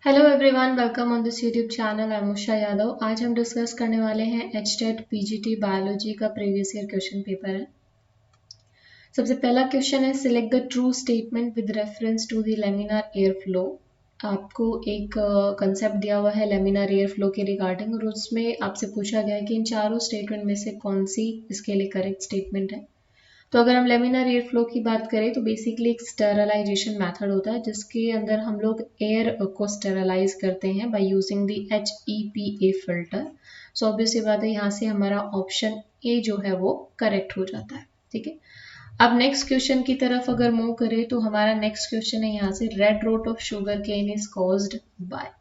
Hello everyone, welcome on this YouTube channel. I am Usha Yadav. आज हम discuss करने वाले हैं एचटेट पीजीटी बायोलॉजी का प्रीवियस ईयर क्वेश्चन पेपर है। सबसे पहला क्वेश्चन है, select the true statement with reference to the laminar air flow. आपको एक कंसेप्ट दिया हुआ है लेमिनार एयर फ्लो के रिगार्डिंग, और उसमें आपसे पूछा गया है कि इन चारों स्टेटमेंट में से कौन सी इसके लिए करेक्ट स्टेटमेंट है। तो अगर हम लेमिनार एयर फ्लो की बात करें तो बेसिकली एक स्टेरलाइजेशन मेथड होता है जिसके अंदर हम लोग एयर को स्टेरलाइज करते हैं by using the HEPA filter. So obvious सी बात है, यहाँ से हमारा ऑप्शन ए जो है वो करेक्ट हो जाता है। ठीक है, अब नेक्स्ट क्वेश्चन की तरफ अगर मूव करें तो हमारा नेक्स्ट क्वेश्चन है यहाँ से, red rot of sugar cane is caused by.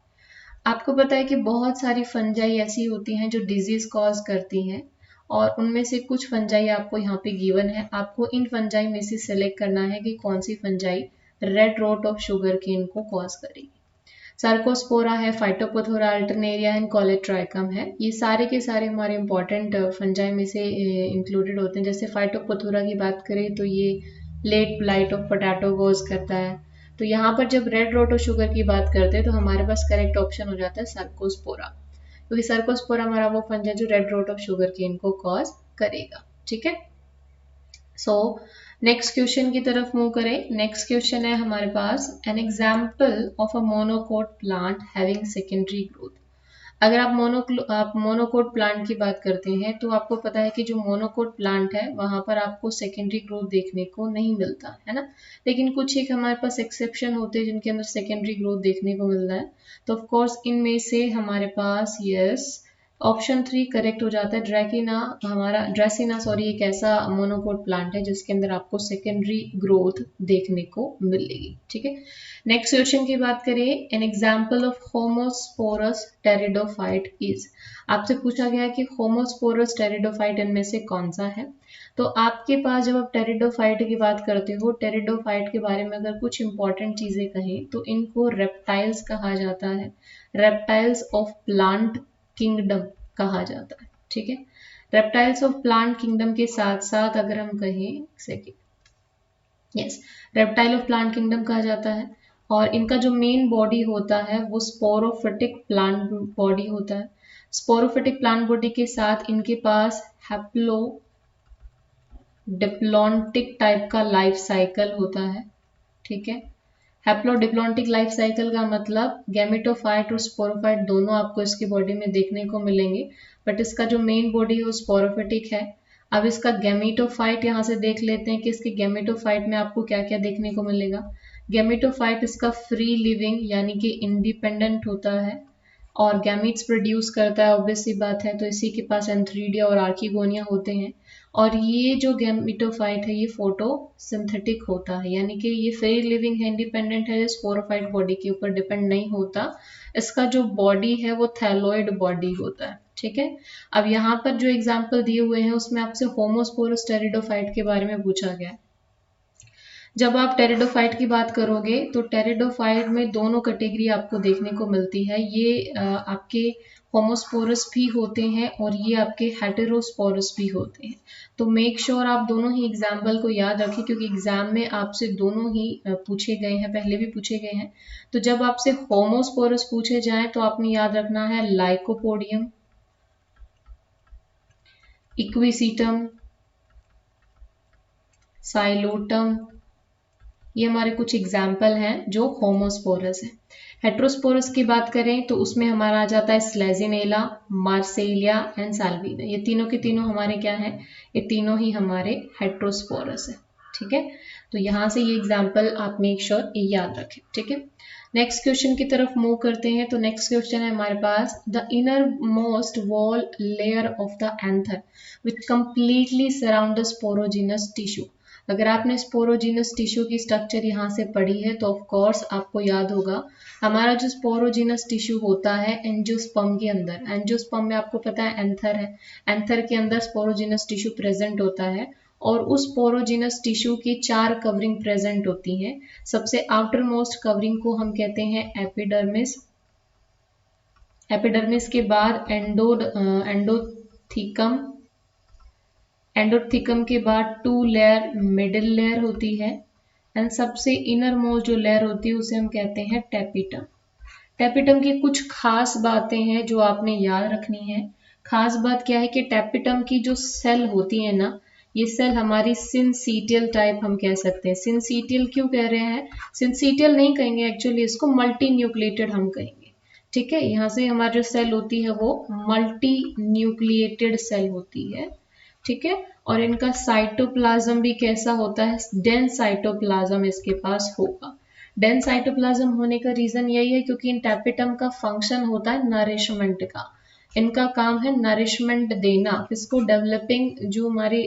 आपको पता है कि बहुत सारी फंजाई ऐसी होती हैं जो डिजीज कॉज करती हैं, और उनमें से कुछ फंजाई आपको यहाँ पे गिवन है। आपको इन फंजाई में से सिलेक्ट करना है कि कौन सी fungi red rot of sugar cane को कॉज करेगी। सार्कोस्पोरा है, फाइटोपोथोरा अल्टरनेरिया एंड कोलेट्राइकम है। ये सारे के सारे हमारे इंपॉर्टेंट फंजाई में से इंक्लूडेड होते हैं। जैसे फाइटोपोथोरा की बात करें तो ये late blight of potato cause करता है। तो यहाँ पर जब रेड रोट ऑफ शुगर की बात करते हैं तो हमारे पास करेक्ट ऑप्शन हो जाता है सार्कोस्पोरा, क्योंकि सर्कोस्पोरा हमारा वो फंज है जो red rot of sugar cane को कॉज करेगा। ठीक है, सो नेक्स्ट क्वेश्चन की तरफ मूव करें। नेक्स्ट क्वेश्चन है हमारे पास, an example of a monocot plant having secondary growth. अगर आप मोनोकोट प्लांट की बात करते हैं तो आपको पता है कि जो मोनोकोट प्लांट है वहां पर आपको सेकेंडरी ग्रोथ देखने को नहीं मिलता है ना, लेकिन कुछ एक हमारे पास एक्सेप्शन होते हैं जिनके अंदर सेकेंडरी ग्रोथ देखने को मिलता है। तो ऑफ कोर्स इनमें से हमारे पास यस ऑप्शन 3 करेक्ट हो जाता है। ड्रेसिना एक ऐसा मोनोकोट प्लांट है जिसके अंदर आपको सेकेंडरी ग्रोथ देखने को मिलेगी। ठीक है, नेक्स्ट क्वेश्चन की बात करें, N example of homosporous pteridophyte is. आपसे पूछा गया है कि होमोस्पोरस टेरिडोफाइट इनमें से कौन सा है। तो आपके पास जब आप टेरिडोफाइट की बात करते हो, टेरिडोफाइट के बारे में अगर कुछ इंपॉर्टेंट चीजें कहें तो इनको रेप्टाइल्स कहा जाता है, रेप्टाइल्स ऑफ प्लांट किंगडम कहा जाता है। ठीक है, रेप्टाइल्स ऑफ प्लांट किंगडम के साथ साथ अगर हम कहें yes, reptile of plant kingdom कहा जाता है, और इनका जो मेन बॉडी होता है वो स्पोरोफिटिक प्लांट बॉडी होता है। स्पोरोफिटिक प्लांट बॉडी के साथ इनके पास हैप्लो डिप्लॉन्टिक टाइप का लाइफ साइकिल होता है। ठीक है, हैप्लोडिप्लॉन्टिक लाइफ साइकिल का मतलब गैमेटोफाइट और स्पोरोफाइट दोनों आपको इसकी बॉडी में देखने को मिलेंगे, बट इसका जो मेन बॉडी है वो स्पोरोफिटिक है। अब इसका गैमेटोफाइट यहाँ से देख लेते हैं कि इसके गैमेटोफाइट में आपको क्या क्या देखने को मिलेगा। गैमेटोफाइट इसका फ्री लिविंग यानी कि इंडिपेंडेंट होता है और गैमीट्स प्रोड्यूस करता है, ऑब्वियस सी बात है। तो इसी के पास एंथ्रीडिया और आर्किगोनिया होते हैं, और ये जो गैमेटोफाइट है ये फोटो सिंथेटिक होता है, यानी कि ये फ्री लिविंग है, इंडिपेंडेंट है, स्पोरोफाइट बॉडी के ऊपर डिपेंड नहीं होता। इसका जो बॉडी है वो थैलोइड बॉडी होता है। ठीक है, अब यहाँ पर जो एग्जाम्पल दिए हुए हैं उसमें आपसे होमोस्पोरस टेरिडोफाइट के बारे में पूछा गया है। जब आप टेरिडोफाइट की बात करोगे तो टेरिडोफाइट में दोनों कैटेगरी आपको देखने को मिलती है। ये आपके होमोस्पोरस भी होते हैं और ये आपके हेटेरोस्पोरस भी होते हैं। तो मेक श्योर आप दोनों ही एग्जाम्पल को याद रखें, क्योंकि एग्जाम में आपसे दोनों ही पूछे गए हैं, पहले भी पूछे गए हैं। तो जब आपसे होमोस्पोरस पूछे जाएं तो आपने याद रखना है लाइकोपोडियम, इक्विसीटम, साइलोटम। ये हमारे कुछ एग्जाम्पल हैं जो होमोस्पोरस है। हेट्रोस्पोरस की बात करें तो उसमें हमारा आ जाता है स्लेजिनेला, मार्सेलिया एंड साल्विना। ये तीनों के तीनों हमारे क्या हैं, ये तीनों ही हमारे हेट्रोस्पोरस है। ठीक है, तो यहाँ से ये एग्जाम्पल आप मेक श्योर याद रखें। ठीक है, नेक्स्ट क्वेश्चन की तरफ मूव करते हैं। तो नेक्स्ट क्वेश्चन है हमारे पास, the inner most wall layer of the anther which completely surround the sporogenous tissue. अगर आपने स्पोरोजिनस टिश्यू की स्ट्रक्चर यहाँ से पढ़ी है तो ऑफ कोर्स आपको याद होगा हमारा जो स्पोरोजिनस टिश्यू होता है एंजियोस्पर्म के अंदर। एंजियोस्पर्म में आपको पता है एंथर है, एंथर के अंदर स्पोरोजिनस टिश्यू प्रेजेंट होता है, और उस स्पोरोजिनस टिश्यू की 4 कवरिंग प्रेजेंट होती हैं। सबसे आउटर मोस्ट कवरिंग को हम कहते हैं एपिडर्मिस। एपिडर्मिस के बाद एंडोथीकम, एंडोथिकम के बाद 2 लेयर मिडिल लेयर होती है, एंड सबसे इनर मोस्ट जो लेयर होती है उसे हम कहते हैं टेपिटम। टैपिटम की कुछ खास बातें हैं जो आपने याद रखनी है। खास बात क्या है कि टैपिटम की जो सेल होती है ना, ये सेल हमारी सिंसीटियल टाइप हम कह सकते हैं। सिंसीटियल क्यों कह रहे हैं? सिंसीटियल नहीं कहेंगे एक्चुअली, इसको मल्टी न्यूक्लिएटेड हम कहेंगे। ठीक है, यहाँ से हमारी जो सेल होती है वो मल्टी न्यूक्लिएटेड सेल होती है। ठीक है, और इनका साइटोप्लाज्म भी कैसा होता है? डेंस साइटोप्लाज्म इसके पास होगा। डेंस साइटोप्लाज्म होने का रीजन यही है क्योंकि इन टैपिटम का फंक्शन होता है नरिशमेंट का। इनका काम है नरिशमेंट देना, किसको? डेवलपिंग जो हमारी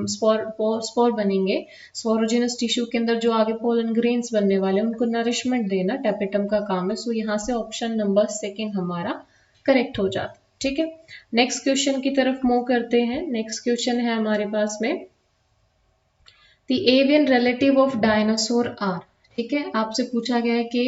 स्पोर बनेंगे, स्पोरोजेनस टिश्यू के अंदर जो आगे पोलन ग्रेन्स बनने वाले उनको नरिशमेंट देना टैपिटम का काम है। सो यहाँ से ऑप्शन नंबर 2 हमारा करेक्ट हो जाता है। ठीक है, नेक्स्ट क्वेश्चन की तरफ मूव करते हैं। नेक्स्ट क्वेश्चन है हमारे पास में, the avian relative of dinosaur are. ठीक है, आपसे पूछा गया है कि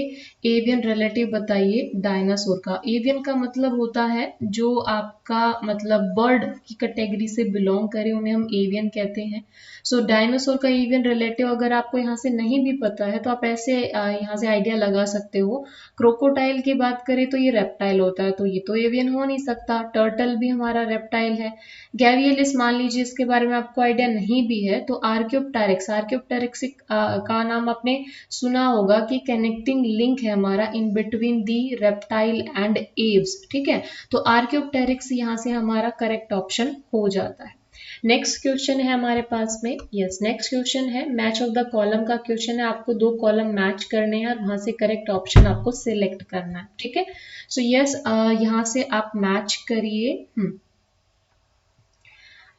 एवियन रिलेटिव बताइए डायनासोर का। एवियन का मतलब होता है जो आपका मतलब बर्ड की कैटेगरी से बिलोंग करे, उन्हें हम एवियन कहते हैं। सो डायनासोर का एवियन रिलेटिव अगर आपको यहाँ से नहीं भी पता है तो आप ऐसे यहाँ से आइडिया लगा सकते हो। क्रोकोडाइल की बात करें तो ये रेप्टाइल होता है, तो ये तो एवियन हो नहीं सकता। टर्टल भी हमारा रेप्टाइल है। गैवियलिस मान लीजिए, इसके बारे में आपको आइडिया नहीं भी है तो आर्कियोप्टेरिक्स, आर्कियोप्टेरिक्स का नाम आपने सुना होगा कि कनेक्टिंग लिंक है हमारा in between the reptile and Aves. ठीक है, तो आर्कियोप्टेरिक्स यहाँ से हमारा करेक्ट ऑप्शन हो जाता है। नेक्स्ट क्वेश्चन है हमारे पास में, यस नेक्स्ट क्वेश्चन है मैच ऑफ द कॉलम का क्वेश्चन है। आपको 2 कॉलम मैच करने हैं और वहां से करेक्ट ऑप्शन आपको सिलेक्ट करना है। ठीक है, सो यस यहाँ से आप मैच करिए।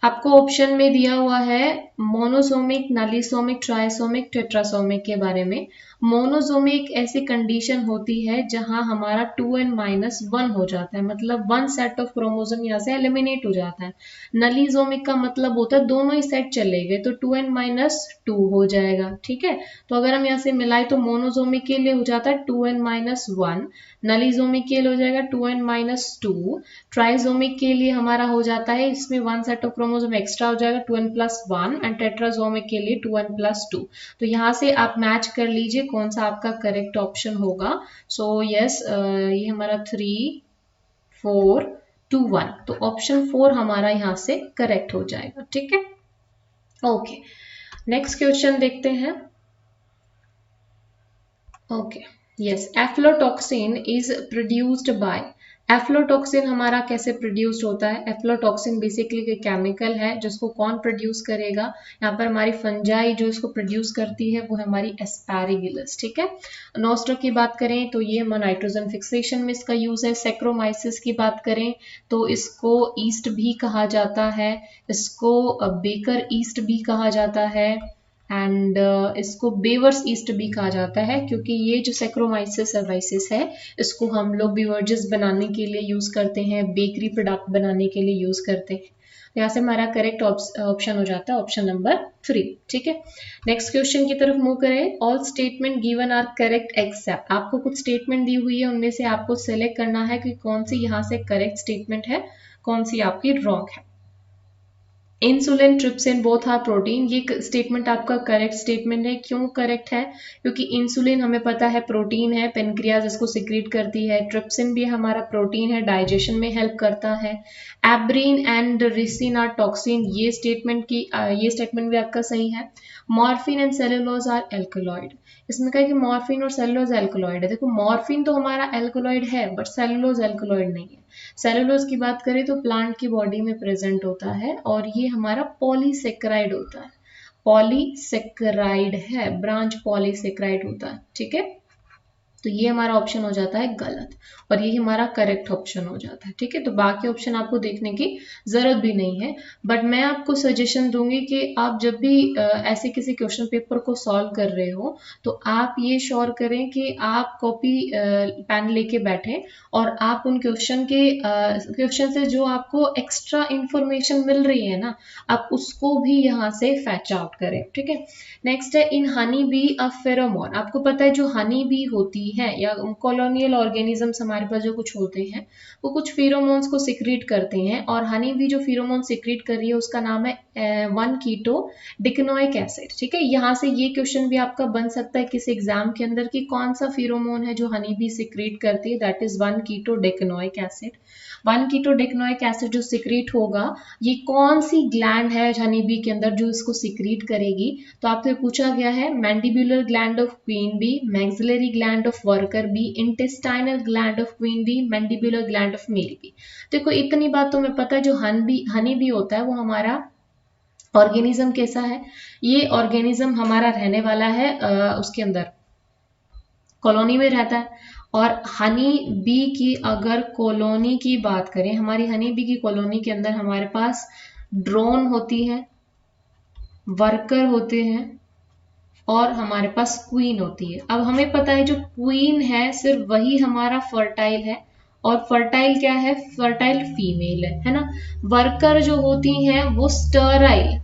आपको ऑप्शन में दिया हुआ है मोनोसोमिक, नलीसोमिक, ट्राइसोमिक, टेट्रासोमिक के बारे में। मोनोसोमिक ऐसी कंडीशन होती है जहां हमारा 2n-1 हो जाता है, मतलब 1 सेट ऑफ क्रोमोसोम यहाँ से एलिमिनेट हो जाता है। नलीसोमिक का मतलब होता है दोनों ही सेट चले गए तो 2n-2 हो जाएगा। ठीक है, तो अगर हम यहाँ से मिलाए तो मोनोसोमिक के लिए हो जाता है 2n-1, नलीसोमिक के लिए हो जाएगा 2n-2, ट्राइसोमिक के लिए हमारा हो जाता है इसमें 1 सेट ऑफ क्रोमोसोम एक्स्ट्रा हो जाएगा 2n+1 एंड टेट्रासोमिक के लिए 2n+2। तो यहाँ से आप मैच कर लीजिए कौन सा आपका करेक्ट ऑप्शन होगा। सो यस ये हमारा 3, 4, 2, 1, तो ऑप्शन 4 हमारा यहाँ से करेक्ट हो जाएगा। ठीक है, ओके नेक्स्ट क्वेश्चन देखते हैं। Okay yes, aflatoxin is produced by. Aflatoxin हमारा कैसे प्रोड्यूस्ड होता है? एफ्लोटॉक्सिन बेसिकली एक केमिकल है जिसको कौन प्रोड्यूस करेगा? यहाँ पर हमारी फंजाई जो इसको प्रोड्यूस करती है वो है हमारी एस्पैरागिलस। ठीक है, नोस्टर की बात करें तो ये नाइट्रोजन फिक्सेशन में इसका यूज है। सैक्रोमाइसिस की बात करें तो इसको ईस्ट भी कहा जाता है, इसको बेकर ईस्ट भी कहा जाता है एंड इसको बेवर्स ईस्ट भी कहा जाता है, क्योंकि ये जो सैक्रोमाइसिस सर्वाइसिस है इसको हम लोग बेवरेजेस बनाने के लिए यूज करते हैं, बेकरी प्रोडक्ट बनाने के लिए यूज करते हैं। यहाँ से हमारा करेक्ट ऑप्शन हो जाता है ऑप्शन नंबर 3। ठीक है, नेक्स्ट क्वेश्चन की तरफ मूव करें। All statement given are correct except. आपको कुछ स्टेटमेंट दी हुई है, उनमें से आपको सेलेक्ट करना है कि कौन सी यहाँ से करेक्ट स्टेटमेंट है, कौन सी आपकी रॉन्ग है। Insulin, trypsin both are protein, ये स्टेटमेंट आपका करेक्ट स्टेटमेंट है। क्यों करेक्ट है? क्योंकि इंसुलिन हमें पता है प्रोटीन है, पेनक्रियाज इसको सिक्रीट करती है। ट्रिप्सिन भी हमारा प्रोटीन है, डाइजेशन में हेल्प करता है। Abrin and ricin are toxin, ये स्टेटमेंट भी आपका सही है। Morphine and cellulose are alkaloid, इसमें कहा कि मॉर्फिन और सेलुलोज एल्कलॉइड है। देखो मॉर्फिन तो हमारा एल्कलॉइड है बट सेलुलोज एल्कलॉइड नहीं है। सेलुलोज की बात करें तो प्लांट की बॉडी में प्रेजेंट होता है और ये हमारा पॉलीसेक्राइड होता है, पॉलीसेक्राइड है, ब्रांच पॉलीसेक्राइड होता है। ठीक है, तो ये हमारा ऑप्शन हो जाता है गलत और ये हमारा करेक्ट ऑप्शन हो जाता है। ठीक है, तो बाकी ऑप्शन आपको देखने की जरूरत भी नहीं है, बट मैं आपको सजेशन दूंगी कि आप जब भी ऐसे किसी क्वेश्चन पेपर को सॉल्व कर रहे हो तो आप ये श्योर करें कि आप कॉपी पेन लेके बैठें और आप उन क्वेश्चन से जो आपको एक्स्ट्रा इंफॉर्मेशन मिल रही है ना, आप उसको भी यहाँ से फैच आउट करें। ठीक है, नेक्स्ट है इन हनी बी अ फेरोमोन। आपको पता है जो हनी बी होती बी है या कॉलोनियल ऑर्गेनिजम्स हमारे पास जो कुछ होते हैं वो कुछ फेरोमोन्स को सिक्रीट करते हैं, और हनी भी जो फेरोमोन सिक्रीट कर रही है उसका नाम है 1-कीटो डिकनोइक एसिड। ठीक है, यहाँ से ये क्वेश्चन भी आपका बन सकता है किसी एग्जाम के अंदर कि कौन सा फेरोमोन है जो हनी भी सिक्रीट करती है, दैट इज 1-कीटो डिकनोइक एसिड। 1-कीटो डिकनोइक एसिड जो सिक्रीट होगा, ये कौन सी ग्लैंड है हनी बी के अंदर जो इसको सिक्रीट करेगी? तो आपसे पूछा गया है mandibular gland of queen bee, maxillary gland of worker bee, intestinal gland of queen bee, mandibular gland of male bee. देखो इतनी बात तो मैं पता है, जो हनी बी होता है वो हमारा ऑर्गेनिज्म कैसा है, ये ऑर्गेनिज्म हमारा रहने वाला है उसके अंदर कॉलोनी में रहता है। और हनी बी की अगर कॉलोनी की बात करें, हमारी हनी बी की कॉलोनी के अंदर हमारे पास ड्रोन होती है, वर्कर होते हैं और हमारे पास क्वीन होती है। अब हमें पता है जो क्वीन है सिर्फ वही हमारा फर्टाइल है, और फर्टाइल क्या है, फर्टाइल फीमेल है ना। वर्कर जो होती हैं वो स्टराइल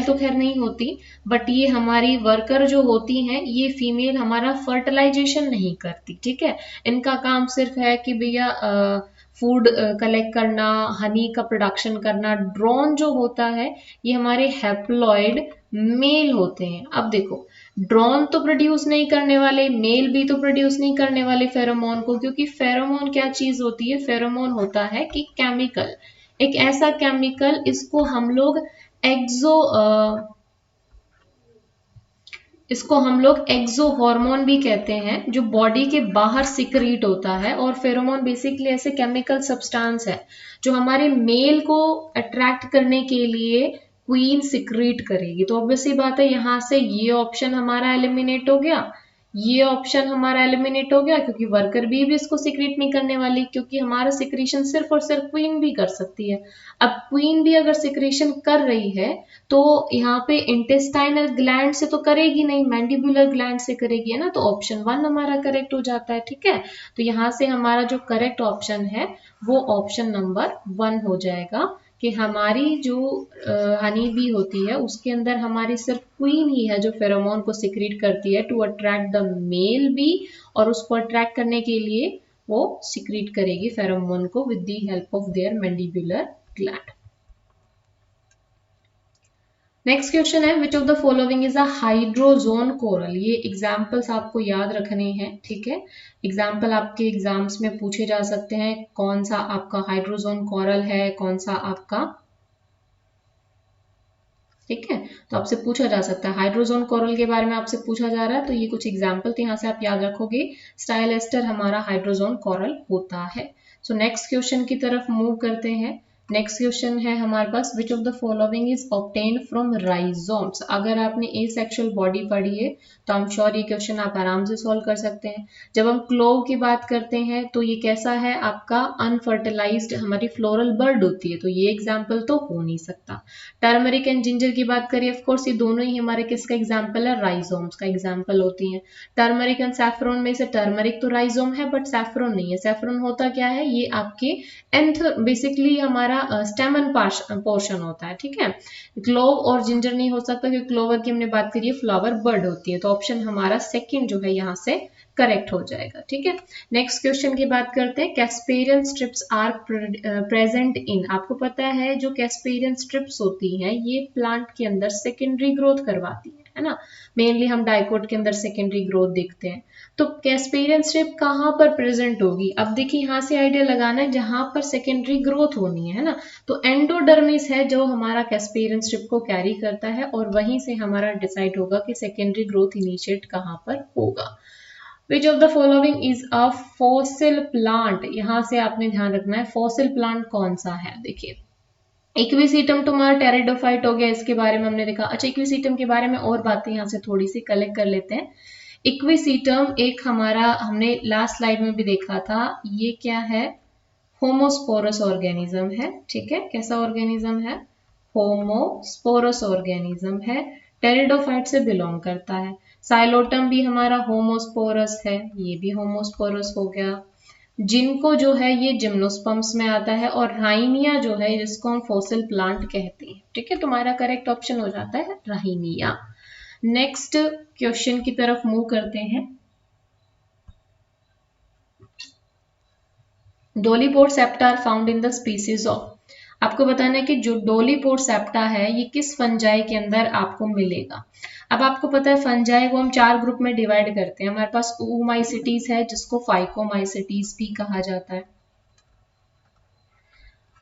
तो खैर नहीं होती, बट ये हमारी वर्कर जो होती हैं ये फीमेल हमारा फर्टिलाइजेशन नहीं करती। ठीक है, इनका काम सिर्फ है कि भैया फूड कलेक्ट करना, हनी का प्रोडक्शन करना। ड्रोन जो होता है ये हमारे हैप्लॉइड मेल होते हैं। अब देखो ड्रोन तो प्रोड्यूस नहीं करने वाले, मेल भी तो प्रोड्यूस नहीं करने वाले फेरोमोन को, क्योंकि फेरोमोन क्या चीज होती है, फेरोमोन होता है कि केमिकल, एक ऐसा केमिकल, इसको हम लोग एक्सो हार्मोन भी कहते हैं, जो बॉडी के बाहर सिक्रीट होता है। और फेरोमोन बेसिकली ऐसे केमिकल सब्सटेंस है जो हमारे मेल को अट्रैक्ट करने के लिए क्वीन सिक्रीट करेगी। तो ऑब्वियसली बात है यहाँ से ये ऑप्शन हमारा एलिमिनेट हो गया, ये ऑप्शन हमारा एलिमिनेट हो गया, क्योंकि वर्कर भी इसको सिक्रीट नहीं करने वाली, क्योंकि हमारा सिक्रीशन सिर्फ और सिर्फ क्वीन भी कर सकती है। अब क्वीन भी अगर सिक्रीशन कर रही है तो यहाँ पे इंटेस्टाइनल ग्लैंड से तो करेगी नहीं, मैंडिबुलर ग्लैंड से करेगी, है ना। तो ऑप्शन 1 हमारा करेक्ट हो जाता है। ठीक है, तो यहाँ से हमारा जो करेक्ट ऑप्शन है वो ऑप्शन नंबर 1 हो जाएगा, कि हमारी जो हनी बी होती है उसके अंदर हमारी सिर्फ क्वीन ही है जो फेरोमोन को सिक्रीट करती है to attract the male bee, और उसको अट्रैक्ट करने के लिए वो सिक्रीट करेगी फेरोमोन को with the help of their mandibular gland. Next question है which of the following is a hydrozoan coral. ये एग्जाम्पल्स आपको याद रखने हैं। ठीक है, एग्जाम्पल आपके एग्जाम्स में पूछे जा सकते हैं, कौन सा आपका हाइड्रोजोन कोरल है, कौन सा आपका, ठीक है, तो आपसे पूछा जा सकता है हाइड्रोजोन कोरल के बारे में आपसे पूछा जा रहा है, तो ये कुछ एग्जाम्पल तो यहाँ से आप याद रखोगे। स्टाइलेस्टर हमारा हाइड्रोजोन कोरल होता है। सो नेक्स्ट क्वेश्चन की तरफ मूव करते हैं। नेक्स्ट क्वेश्चन है हमारे पास which of the following is obtained from rhizomes. अगर आपने एसेक्सुअल बॉडी पढ़ी है तो आई एम श्योर ये क्वेश्चन आप आराम से सॉल्व कर सकते हैं। जब हम क्लोव की बात करते हैं तो ये कैसा है, आपका अनफर्टिलाइज्ड हमारी फ्लोरल बर्ड होती है, तो ये एग्जाम्पल तो हो नहीं सकता। टर्मरिक एंड जिंजर की बात करिए, ऑफकोर्स ये दोनों ही हमारे किसका एग्जाम्पल है, राइजोम्स का एग्जाम्पल होती है। टर्मरिक एंड सैफरन में से टर्मरिक तो राइजोम है बट सैफरन नहीं है। सैफरन होता क्या है, ये आपके बेसिकली हमारा स्टेमन पोर्शन होता है। ठीक है, क्लोव और जिंजर नहीं हो सकता क्योंकि क्लोवर की हमने बात करी है फ्लावर बर्ड होती है, तो ऑप्शन हमारा सेकंड जो है यहाँ से करेक्ट हो जाएगा। ठीक है, नेक्स्ट क्वेश्चन की बात करते हैं। Casparian strips are present in. आपको पता है जो कैस्पेरियन स्ट्रिप्स होती हैं ये प्लांट के अंदर सेकेंडरी ग्रोथ करवाती है ना। मेनली हम डाइकोट के अंदर सेकेंडरी ग्रोथ देखते हैं। तो कैस्पेरियन स्ट्रिप कहाँ पर प्रेजेंट होगी, अब देखिए यहाँ से आइडिया लगाना है जहां पर सेकेंडरी ग्रोथ होनी है ना। तो एंडोडर्मिस है जो हमारा कैस्पेरियन स्ट्रिप को कैरी करता है, और वहीं से हमारा डिसाइड होगा कि सेकेंडरी ग्रोथ इनिशिएट कहाँ पर होगा। Which of the following is a fossil plant? यहाँ से आपने ध्यान रखना है फॉसिल प्लांट कौन सा है। देखिए इक्विसीटम तुम्हारा टेरिडोफाइट हो गया, इसके बारे में हमने देखा। अच्छा, इक्विसीटम के बारे में और बातें यहाँ से थोड़ी सी कलेक्ट कर लेते हैं। इक्विसीटम एक हमारा हमने लास्ट स्लाइड में भी देखा था, ये क्या है, होमोस्पोरस ऑर्गेनिज्म है। ठीक है, कैसा ऑर्गेनिज्म है, होमोस्पोरस ऑर्गेनिज्म है, टेरिडोफाइट से बिलोंग करता है। साइलोटम भी हमारा होमोस्पोरस है, ये भी होमोस्पोरस हो गया। जिनको जो है ये जिम्नोस्पर्म्स में आता है, और राइनिया जो है जिसको हम फॉसिल प्लांट कहते हैं। ठीक है, तुम्हारा करेक्ट ऑप्शन हो जाता है राइनिया। नेक्स्ट क्वेश्चन की तरफ मूव करते हैं। Dolipore septa are found in the species of, आपको बताना है कि जो डोलीपोर सेप्टा है ये किस फंजाई के अंदर आपको मिलेगा। अब आपको पता है फंजाई को हम 4 ग्रुप में डिवाइड करते हैं। हमारे पास ओमाइसिटीज है जिसको फाइकोमाइसिटीज भी कहा जाता है।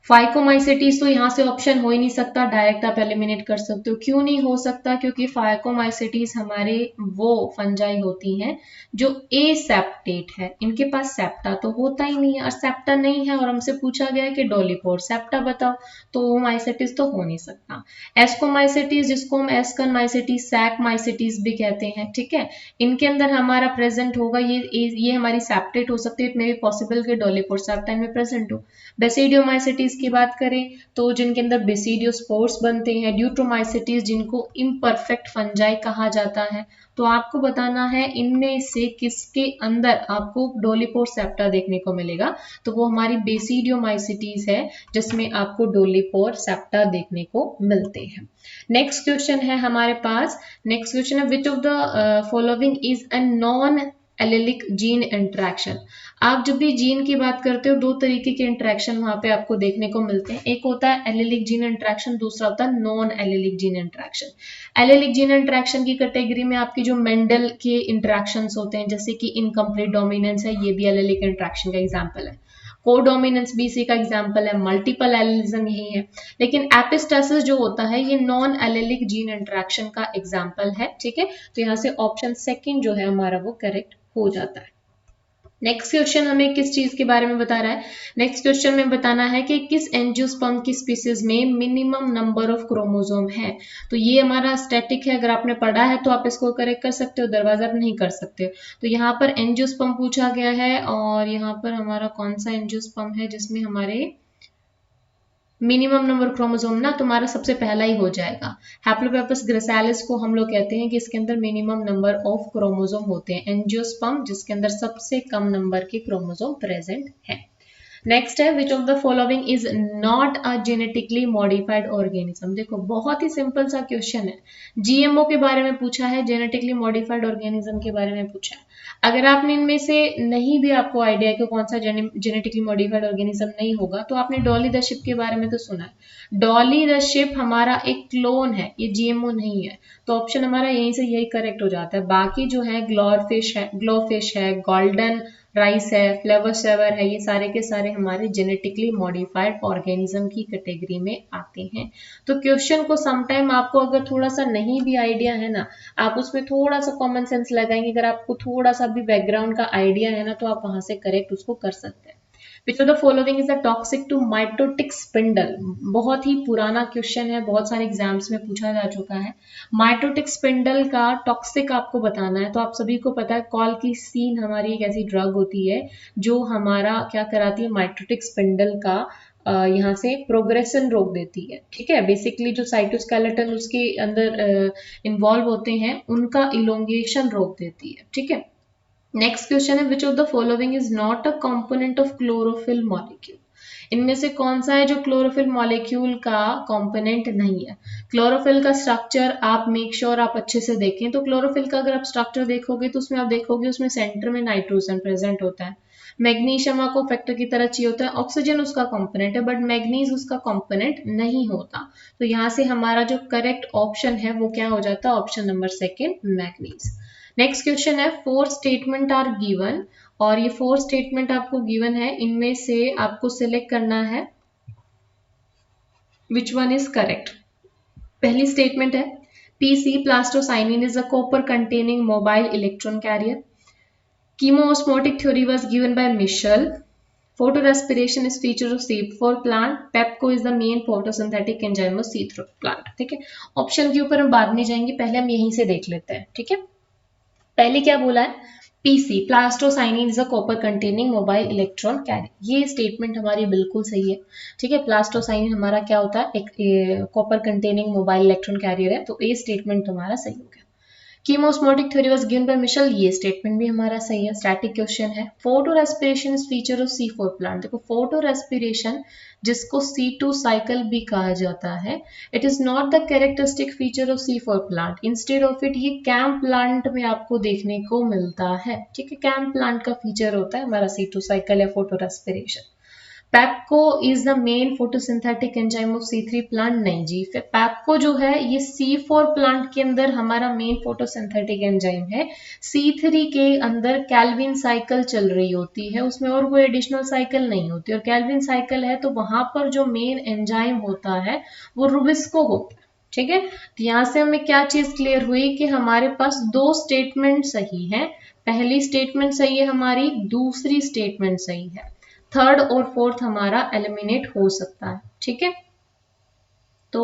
फाइकोमाइसिटीज तो यहाँ से ऑप्शन हो ही नहीं सकता, डायरेक्ट आप एलिमिनेट कर सकते हो। क्यों नहीं हो सकता? क्योंकि फाइकोमाइसिटीज हमारे वो फंजाई होती हैं जो एसेप्टेट है, इनके पास सेप्टा तो होता ही नहीं है, और सेप्टा नहीं है और हमसे पूछा गया है कि डोलीपोर सेप्टा बताओ, तो वो माइसिटीज तो हो नहीं सकता। एस्कोमाइसिटीज जिसको हम एस्कनमाइसिटीज, सैकमाइसिटीज भी कहते हैं, ठीक है, इनके अंदर हमारा प्रेजेंट होगा ये हमारी सेप्टेट हो सकती है। इट मे बी पॉसिबल कि डोलीपोर सेप्टा में प्रेजेंट हो। बेसिडियोमाइसिटीज की बात करें तो जिनके अंदर बेसिडियोस्पोर्स बनते हैं, ड्यूट्रोमाइसिटीज जिनको इम्परफेक्ट फंजाई कहा जाता है। तो आपको बताना है इनमें से किसके अंदर आपको डोलीपोर सेप्टा देखने को मिलेगा, तो वो हमारी बेसिडियोमाइसिटीज है जिसमें आपको डोलीपोर सेप्टा देखने को मिलते हैं। नेक्स्ट क्वेश्चन है हमारे पास, नेक्स्ट क्वेश्चन है which of the following is a non allylic gene interaction. आप जब भी जीन की बात करते हो 2 तरीके के इंटरेक्शन वहां पे आपको देखने को मिलते हैं। एक होता है एलेलिक जीन इंटरेक्शन, दूसरा होता है non allylic gene interaction. Allylic gene interaction की कैटेगरी में आपकी जो मेंडल के इंटरेक्शंस होते हैं जैसे कि इनकम्प्लीट डोमिनेंस है, ये भी एलेलिक इंटरेक्शन का एग्जाम्पल है। कोडोमिनेंस भी इसी का एग्जाम्पल है, मल्टीपल एलिलिज्म यही है। लेकिन एपिस्टेसिस जो होता है ये नॉन एलेलिक जीन इंटरेक्शन का एग्जाम्पल है, ठीक है। तो यहाँ से ऑप्शन सेकंड जो है हमारा वो करेक्ट हो जाता है। नेक्स्ट क्वेश्चन हमें किस चीज के बारे में बता रहा है? नेक्स्ट क्वेश्चन में बताना है कि किस एंजियोस्पर्म की स्पीसीज में मिनिमम नंबर ऑफ क्रोमोसोम है। तो ये हमारा स्टैटिक है, अगर आपने पढ़ा है तो आप इसको करेक्ट कर सकते हो, दरवाजा नहीं कर सकते। तो यहाँ पर एंजियोस्पर्म पूछा गया है और यहाँ पर हमारा कौन सा एंजियोस्पर्म है जिसमें हमारे मिनिमम नंबर क्रोमोसोम ना तुम्हारा सबसे पहला ही हो जाएगा। हैप्लोपेपस ग्रेसालिस को हम लोग कहते हैं कि इसके अंदर मिनिमम नंबर ऑफ क्रोमोसोम होते हैं। एंजियोस्पर्म जिसके अंदर सबसे कम नंबर के क्रोमोसोम प्रेजेंट है। नेक्स्ट है which of the following is not a genetically modified organism. देखो बहुत ही सिंपल सा क्वेश्चन है, जीएमओ के बारे में पूछा है, जेनेटिकली मॉडिफाइड ऑर्गेनिज्म के बारे में पूछा है। अगर आपने इनमें से नहीं भी आपको आइडिया है कि कौन सा जेनेटिकली मॉडिफाइड ऑर्गेनिज्म नहीं होगा, तो आपने डॉली द शिप के बारे में तो सुना है। डॉली द शिप हमारा एक क्लोन है, ये जीएमओ नहीं है, तो ऑप्शन हमारा यहीं से यही करेक्ट हो जाता है। बाकी जो है ग्लोफिश है, गोल्डन राइस है, फ्लेवर सेवर है, ये सारे के सारे हमारे जेनेटिकली मॉडिफाइड ऑर्गेनिज्म की कैटेगरी में आते हैं। तो क्वेश्चन को समटाइम आपको अगर थोड़ा सा नहीं भी आइडिया है ना, आप उसमें थोड़ा सा कॉमन सेंस लगाएंगे, अगर आपको थोड़ा सा भी बैकग्राउंड का आइडिया है ना, तो आप वहां से करेक्ट उसको कर सकते हैं। Which of the following is the toxic to mitotic spindle? बहुत ही पुराना क्वेश्चन है, बहुत सारे एग्जाम्स में पूछा जा चुका है। माइटोटिक स्पिंडल का टॉक्सिक आपको बताना है, तो आप सभी को पता है कॉलकिसीन हमारी एक ऐसी ड्रग होती है जो हमारा क्या कराती है, माइटोटिक स्पिंडल का यहाँ से प्रोग्रेशन रोक देती है, ठीक है। बेसिकली जो साइटोस्केलेटन उसके अंदर इन्वॉल्व होते हैं उनका इलोंगेशन रोक देती है, ठीक है। नेक्स्ट क्वेश्चन है which of the following is not a component of chlorophyll molecule. इनमें से कौन सा है जो क्लोरोफिल मॉलिक्यूल का कंपोनेंट नहीं है? क्लोरोफिल का स्ट्रक्चर आप मेक श्योर आप अच्छे से देखें। तो क्लोरोफिल का अगर आप स्ट्रक्चर देखोगे तो उसमें आप देखोगे उसमें सेंटर में नाइट्रोजन प्रेजेंट होता है, मैग्नीशियम आपको फैक्टर की तरह चाहिए होता है, ऑक्सीजन उसका कंपोनेंट है, बट मैग्नीज उसका कंपोनेंट नहीं होता। तो यहाँ से हमारा जो करेक्ट ऑप्शन है वो क्या हो जाता है, option number second, manganese. Next question है 4 स्टेटमेंट आर गिवन, और ये 4 स्टेटमेंट आपको गिवन है, इनमें से आपको सिलेक्ट करना है विच वन इज करेक्ट। पहली स्टेटमेंट है PC plastocyanin is a copper containing mobile electron carrier. Chemiosmotic theory was given by Mitchell. Photorespiration is feature of C4 plant. PEPCO is the main photosynthetic enzyme of C3 plant. ठीक है, option के ऊपर हम बाद में जाएंगे, पहले हम यहीं से देख लेते हैं, ठीक है। पहले क्या बोला है, PC plastocyanin is a copper containing mobile electron career, ये स्टेटमेंट हमारी बिल्कुल सही है, ठीक है। प्लास्टोसाइनिन हमारा क्या होता है, एक copper containing mobile electron carrier है, तो ये स्टेटमेंट तुम्हारा सही हो गया। Chemiosmotic theory was given by Mitchell, ये स्टेटमेंट भी हमारा सही है। स्टैटिक क्वेश्चन है, photorespiration is feature of C4 plant. देखो फोटो रेस्पिरेशन जिसको C2 साइकिल भी कहा जाता है, it is not the characteristic feature of C4 plant, instead of it ये कैम प्लांट में आपको देखने को मिलता है। ठीक है, कैम प्लांट का फीचर होता है हमारा C2 साइकिल या photorespiration. PEPCO is the main photosynthetic enzyme of C3 plant, नहीं जी, पैपको जो है ये C4 प्लांट के अंदर हमारा मेन फोटोसिंथेटिक एंजाइम है। C3 के अंदर कैल्विन साइकिल चल रही होती है, उसमें और कोई एडिशनल साइकिल नहीं होती, और कैल्विन साइकिल है तो वहां पर जो मेन एंजाइम होता है वो रुबिस्को होता है। ठीक है, तो यहाँ से हमें क्या चीज क्लियर हुई कि हमारे पास दो स्टेटमेंट सही है। पहली स्टेटमेंट सही है हमारी, दूसरी स्टेटमेंट सही है, थर्ड और फोर्थ हमारा एलिमिनेट हो सकता है। ठीक है, तो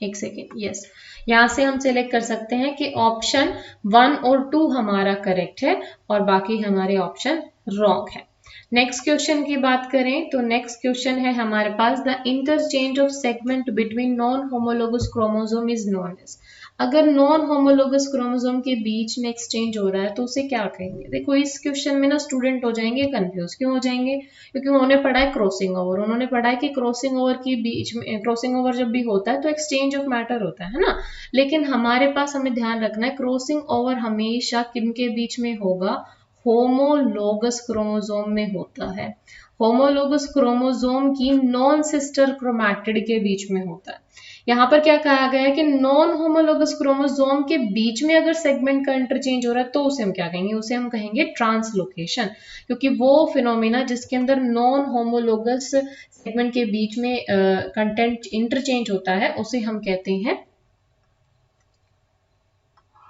एक सेकेंड, यस, यहां से हम सिलेक्ट कर सकते हैं कि ऑप्शन 1 और 2 हमारा करेक्ट है और बाकी हमारे ऑप्शन रॉन्ग है। नेक्स्ट क्वेश्चन की बात करें तो नेक्स्ट क्वेश्चन है हमारे पास, the interchange of segment between non homologous chromosome is known as. अगर नॉन होमोलोगस क्रोमोसोम के बीच में एक्सचेंज हो रहा है तो उसे क्या कहेंगे। देखो इस क्वेश्चन में ना स्टूडेंट हो जाएंगे कंफ्यूज। क्यों हो जाएंगे? क्योंकि उन्होंने पढ़ा है क्रॉसिंग ओवर, उन्होंने पढ़ा है कि क्रॉसिंग ओवर के बीच में, क्रॉसिंग ओवर जब भी होता है तो एक्सचेंज ऑफ मैटर होता है ना। लेकिन हमारे पास हमें ध्यान रखना है क्रॉसिंग ओवर हमेशा किनके बीच में होगा, होमोलोगस क्रोमोसोम में होता है। होमोलोगस क्रोमोसोम की नॉन सिस्टर क्रोमैटिड के बीच में होता है। यहाँ पर क्या कहा गया है कि नॉन होमोलोगस क्रोमोसोम के बीच में अगर सेगमेंट का इंटरचेंज हो रहा है तो उसे हम क्या कहेंगे, उसे हम कहेंगे ट्रांसलोकेशन, क्योंकि वो फिनोमेना जिसके अंदर नॉन होमोलोगस सेगमेंट के बीच में कंटेंट इंटरचेंज होता है उसे हम कहते हैं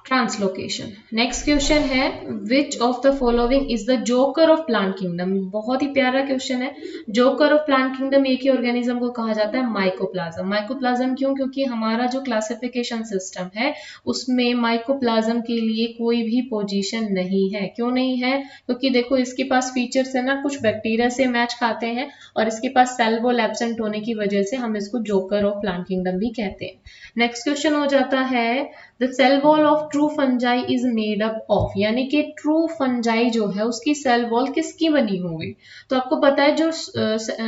ट्रांसलोकेशन। नेक्स्ट क्वेश्चन है, which of the following is the joker of plant kingdom. बहुत ही प्यारा क्वेश्चन है। जोकर ऑफ प्लांट किंगडम एक ही ऑर्गेनिज्म को कहा जाता है माइकोप्लाज्म। माइकोप्लाज्म क्यों? क्योंकि हमारा जो क्लासिफिकेशन सिस्टम है उसमें माइकोप्लाज्म के लिए कोई भी पोजीशन नहीं है। क्यों नहीं है? क्योंकि देखो इसके पास फीचर्स है ना, कुछ बैक्टीरिया से मैच खाते हैं और इसके पास सेल वॉल एब्सेंट होने की वजह से हम इसको जोकर ऑफ प्लांट किंगडम भी कहते हैं। नेक्स्ट क्वेश्चन हो जाता है, the cell wall of true fungi is made up of, यानी कि ट्रू फंजाई जो है उसकी सेल वॉल किसकी बनी होगी। तो आपको पता है जो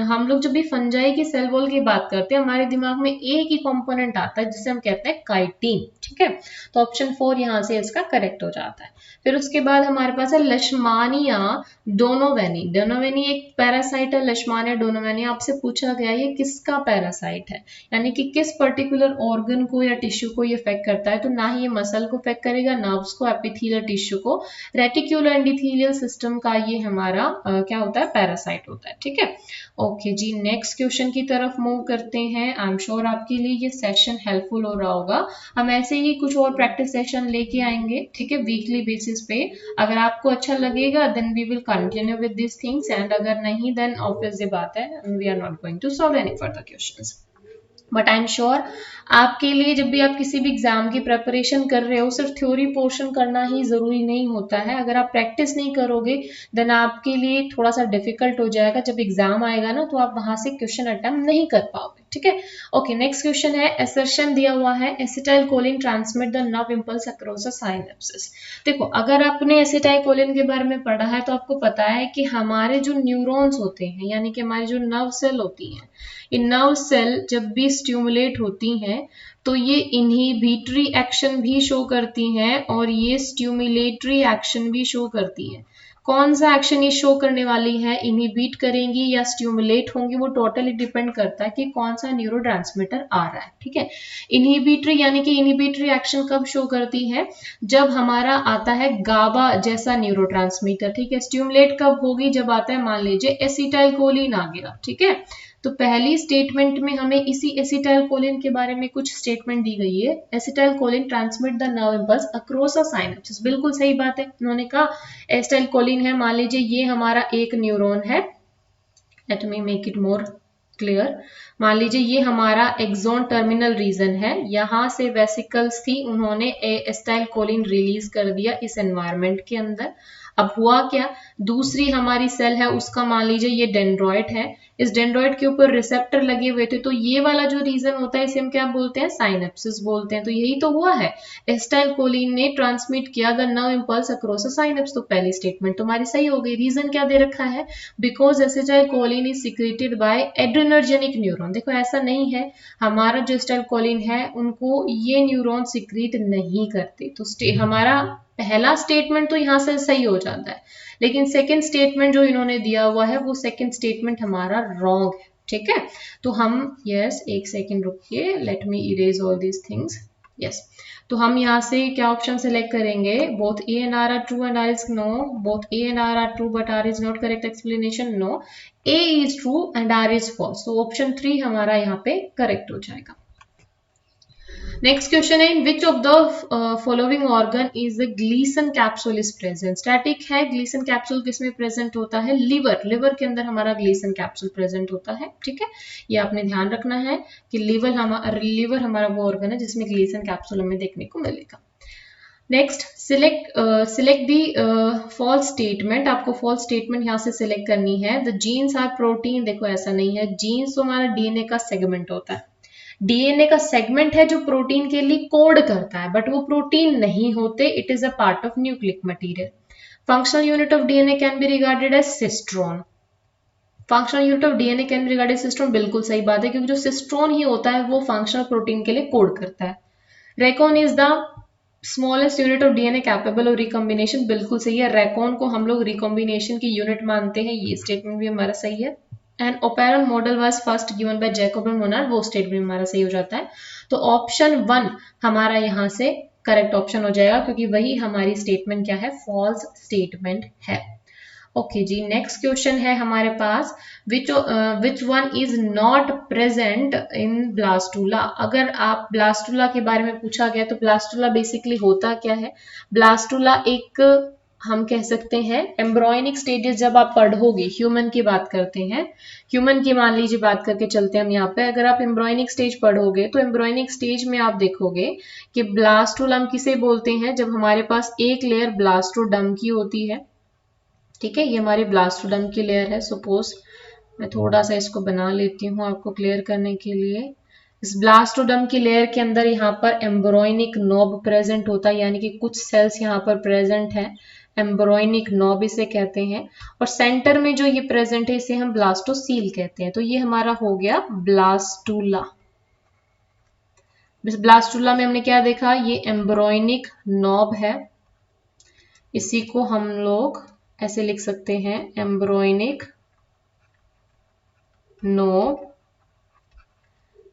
हम लोग जब भी फंजाई की सेल वॉल की बात करते हैं हमारे दिमाग में एक ही कंपोनेंट आता है जिसे हम कहते हैं काइटिन। ठीक है, तो ऑप्शन 4 यहाँ से इसका करेक्ट हो जाता है। फिर उसके बाद हमारे पास है लश्मानिया डोनोवेनी। डोनोवेनी एक पैरासाइट है। लश्मानिया डोनोवेनी आपसे पूछा गया ये किसका पैरासाइट है, यानी कि किस पर्टिकुलर ऑर्गन को या टिश्यू को ये अफेक्ट करता है। तो ना ही ये मसल को अफेक्ट करेगा, नर्व्स को, एपिथेलियल टिश्यू को, रेटिक्यूलर एंडोथेलियल सिस्टम का ये हमारा क्या होता है, पैरासाइट होता है। ठीक है, ओके जी, नेक्स्ट क्वेश्चन की तरफ मूव करते हैं। आई एम श्योर आपके लिए ये सेशन हेल्पफुल हो रहा होगा। हम ऐसे ही कुछ और प्रैक्टिस सेशन लेके आएंगे, ठीक है, वीकली बेसिस पे। अगर आपको अच्छा लगेगा then we will continue with this things, and अगर नहीं देन ऑब्वियसली बात है we are not going to solve any further questions. But I am sure आपके लिए जब भी आप किसी भी एग्जाम की प्रेपरेशन कर रहे हो सिर्फ थ्योरी पोर्शन करना ही जरूरी नहीं होता है। अगर आप प्रैक्टिस नहीं करोगे देन आपके लिए थोड़ा सा डिफिकल्ट हो जाएगा। जब एग्जाम आएगा ना तो आप वहां से क्वेश्चन अटेम्प्ट नहीं कर पाओगे। ठीक है, ओके, नेक्स्ट क्वेश्चन है, असर्शन दिया हुआ है, acetylcholine transmit the nerve impulse across the synapsis. देखो अगर आपने एसिटाइल कोलिन के बारे में पढ़ा है तो आपको पता है कि हमारे जो न्यूरॉन्स होते हैं, यानी कि हमारी जो नर्व सेल होती हैं, ये नर्व सेल जब भी स्टिमुलेट होती हैं तो ये इनहिबिटरी एक्शन भी शो करती हैं और ये स्टिमुलेटरी एक्शन भी शो करती हैं। कौन सा एक्शन ये शो करने वाली है, इनहिबिट करेंगी या स्टिमुलेट होंगी, वो टोटली डिपेंड करता है कि कौन सा न्यूरोट्रांसमीटर आ रहा है। ठीक है, इनहिबिटरी यानी कि इनहिबिटरी एक्शन कब शो करती है, जब हमारा आता है गाबा जैसा न्यूरोट्रांसमीटर। ठीक है, स्टिमुलेट कब होगी, जब आता है मान लीजिए एसिटाइल कोलिन आ गया। ठीक है, तो पहली स्टेटमेंट में हमें इसी एसिटाइल कोलिन के बारे में कुछ स्टेटमेंट दी गई है, acetylcholine transmit the nerve impulse across a synapsis. बिल्कुल सही बात है, उन्होंने कहा एसिटाइल कोलिन है, मान लीजिए ये हमारा एक न्यूरॉन है, let me make it more clear. मान लीजिए ये हमारा एक्सोन टर्मिनल रीजन है, यहाँ से वेसिकल्स थी, उन्होंने एसिटाइल कोलिन रिलीज कर दिया इस एनवायरमेंट के अंदर। अब हुआ क्या, दूसरी हमारी सेल है उसका मान लीजिए ये डेंड्रॉइड है, इस डेंड्रॉइड के ऊपर रिसेप्टर लगे हुए थे, तो ये वाला जो रीजन होता है इसे हम क्या बोलते हैं, साइनेप्सिस बोलते हैं। तो यही तो हुआ है, एसिटाइलकोलिन ने ट्रांसमिट किया the nerve impulse across a synapse. तो पहली स्टेटमेंट तुम्हारी सही हो गई। रीजन क्या दे रखा है, because acetylcholine is secreted by adrenergic neuron. देखो ऐसा नहीं है, हमारा जो एसिटाइलकोलिन है उनको ये न्यूरॉन सिक्रीट नहीं करते। तो हमारा पहला स्टेटमेंट तो यहाँ से सही हो जाता है, लेकिन सेकंड स्टेटमेंट जो इन्होंने दिया हुआ है वो सेकंड स्टेटमेंट हमारा रॉन्ग है। ठीक है, तो हम यस एक सेकंड रुकिए, let me erase all these things. Yes, तो हम यहाँ से क्या ऑप्शन सेलेक्ट करेंगे, both A and R true and R is no, both A and R true but R is not correct explanation, no, A is true and R is false. तो option 3 हमारा यहाँ पे correct हो जाएगा। Next question है, in which of the following organ is the Glisson capsule is present. Static है, Glisson capsule किसमें present होता है, लिवर, लिवर के अंदर हमारा ग्लीसन कैप्सूल प्रेजेंट होता है। ठीक है, ये आपने ध्यान रखना है कि लिवर हमारा वो ऑर्गन है जिसमें ग्लीसन कैप्सूल हमें देखने को मिलेगा। Next, select the false statement. आपको फॉल्स स्टेटमेंट यहाँ से सिलेक्ट करनी है। द जीन्स आर प्रोटीन, देखो ऐसा नहीं है, जीन्स तो हमारा डीएनए का सेगमेंट होता है, डीएनए का सेगमेंट है जो प्रोटीन के लिए कोड करता है, बट वो प्रोटीन नहीं होते, it is a part of nucleic material. Functional unit of DNA can be regarded as cistron. Functional unit of DNA can be regarded cistron, बिल्कुल सही बात है, क्योंकि जो सिस्ट्रॉन ही होता है वो फंक्शनल प्रोटीन के लिए कोड करता है। Recon is the smallest unit of DNA capable of recombination, बिल्कुल सही है, रेकॉन को हम लोग रिकॉम्बिनेशन की यूनिट मानते हैं, ये स्टेटमेंट भी हमारा सही है। And operon model was first given by Jacob and Monod, वो स्टेटमेंट हमारा सही हो जाता है। तो ऑप्शन 1 हमारा यहाँ से करेक्ट ऑप्शन हो जाएगा, क्योंकि वही हमारी स्टेटमेंट क्या है, फॉल्स स्टेटमेंट है। ओके जी, नेक्स्ट क्वेश्चन है हमारे पास, which one is not present in blastula. अगर आप ब्लास्टूला के बारे में पूछा गया तो ब्लास्टूला बेसिकली होता क्या है, ब्लास्टूला एक हम कह सकते हैं एम्ब्रॉयनिक स्टेजेस, जब आप पढ़ोगे ह्यूमन की बात करते हैं, ह्यूमन की मान लीजिए बात करके चलते हैं हम यहाँ पे, अगर आप एम्ब्रॉयनिक स्टेज पढ़ोगे तो एम्ब्रॉयनिक स्टेज में आप देखोगे कि ब्लास्टोलम किसे बोलते हैं, जब हमारे पास एक लेयर ब्लास्टोडर्म की होती है। ठीक है, ये हमारी ब्लास्टोडर्म की लेयर है। सपोज मैं थोड़ा सा इसको बना लेती हूँ आपको क्लियर करने के लिए। इस ब्लास्टोडर्म की लेयर के अंदर यहाँ पर एम्ब्रॉयनिक नॉब प्रेजेंट होता है, यानी कि कुछ सेल्स यहाँ पर प्रेजेंट है, एम्ब्रॉयनिक नॉब इसे कहते हैं, और सेंटर में जो ये प्रेजेंट है इसे हम ब्लास्टोसील कहते हैं। तो ये हमारा हो गया ब्लास्टूला। ब्लास्टूला में हमने क्या देखा, ये एम्ब्रॉयनिक नॉब है, इसी को हम लोग ऐसे लिख सकते हैं, एम्ब्रॉयनिक नॉब।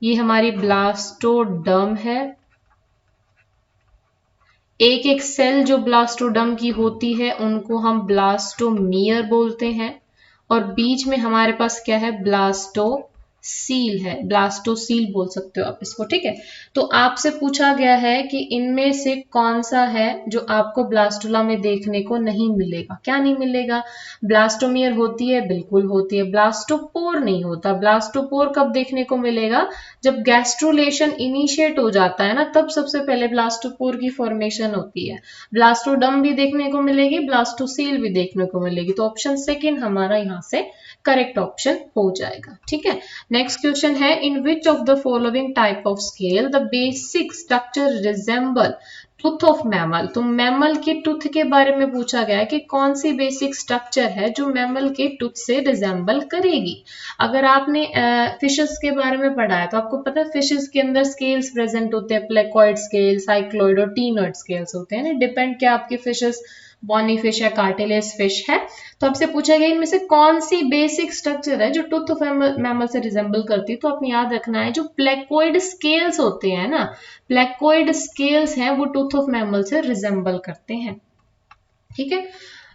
ये हमारी ब्लास्टोडर्म है, एक एक सेल जो ब्लास्टोडर्म की होती है उनको हम ब्लास्टोमियर बोलते हैं, और बीच में हमारे पास क्या है, ब्लास्टोसील है, ब्लास्टोसील बोल सकते हो आप इसको। ठीक है, तो आपसे पूछा गया है कि इनमें से कौन सा है जो आपको ब्लास्टूला में देखने को नहीं मिलेगा। क्या नहीं मिलेगा, ब्लास्टोमियर होती है, बिल्कुल होती है, ब्लास्टोपोर नहीं होता। ब्लास्टोपोर कब देखने को मिलेगा, जब गैस्ट्रुलेशन इनिशिएट हो जाता है ना, तब सबसे पहले ब्लास्टोपोर की फॉर्मेशन होती है। ब्लास्टोडर्म भी देखने को मिलेगी, ब्लास्टोसील भी देखने को मिलेगी। तो ऑप्शन सेकंड हमारा यहाँ से करेक्ट ऑप्शन हो जाएगा। ठीक है, नेक्स्ट क्वेश्चन है, in which of the following type of scale the basic structure resemble tooth of mammal. तो मैमल के टूथ के बारे में पूछा गया है कि कौन सी बेसिक स्ट्रक्चर है जो मैमल के टूथ से रिजेंबल करेगी। अगर आपने फिशेस के बारे में पढ़ा है तो आपको पता है फिशेस के अंदर स्केल्स प्रेजेंट होते हैं, प्लेकॉइड स्केल, साइक्लोइड और टीनॉइड स्केल्स होते हैं ना, डिपेंड क्या आपके फिशेस बॉनी फिश है, कार्टिलेज फिश है। तो आपसे पूछा गया इनमें से कौन सी बेसिक स्ट्रक्चर है जो टूथ ऑफ मैमल से रिजेंबल करती है। तो आपने याद रखना है जो प्लेकॉइड स्केल्स होते हैं ना, प्लेकॉइड स्केल्स हैं वो टूथ ऑफ मैमल से रिजेंबल करते हैं। ठीक है,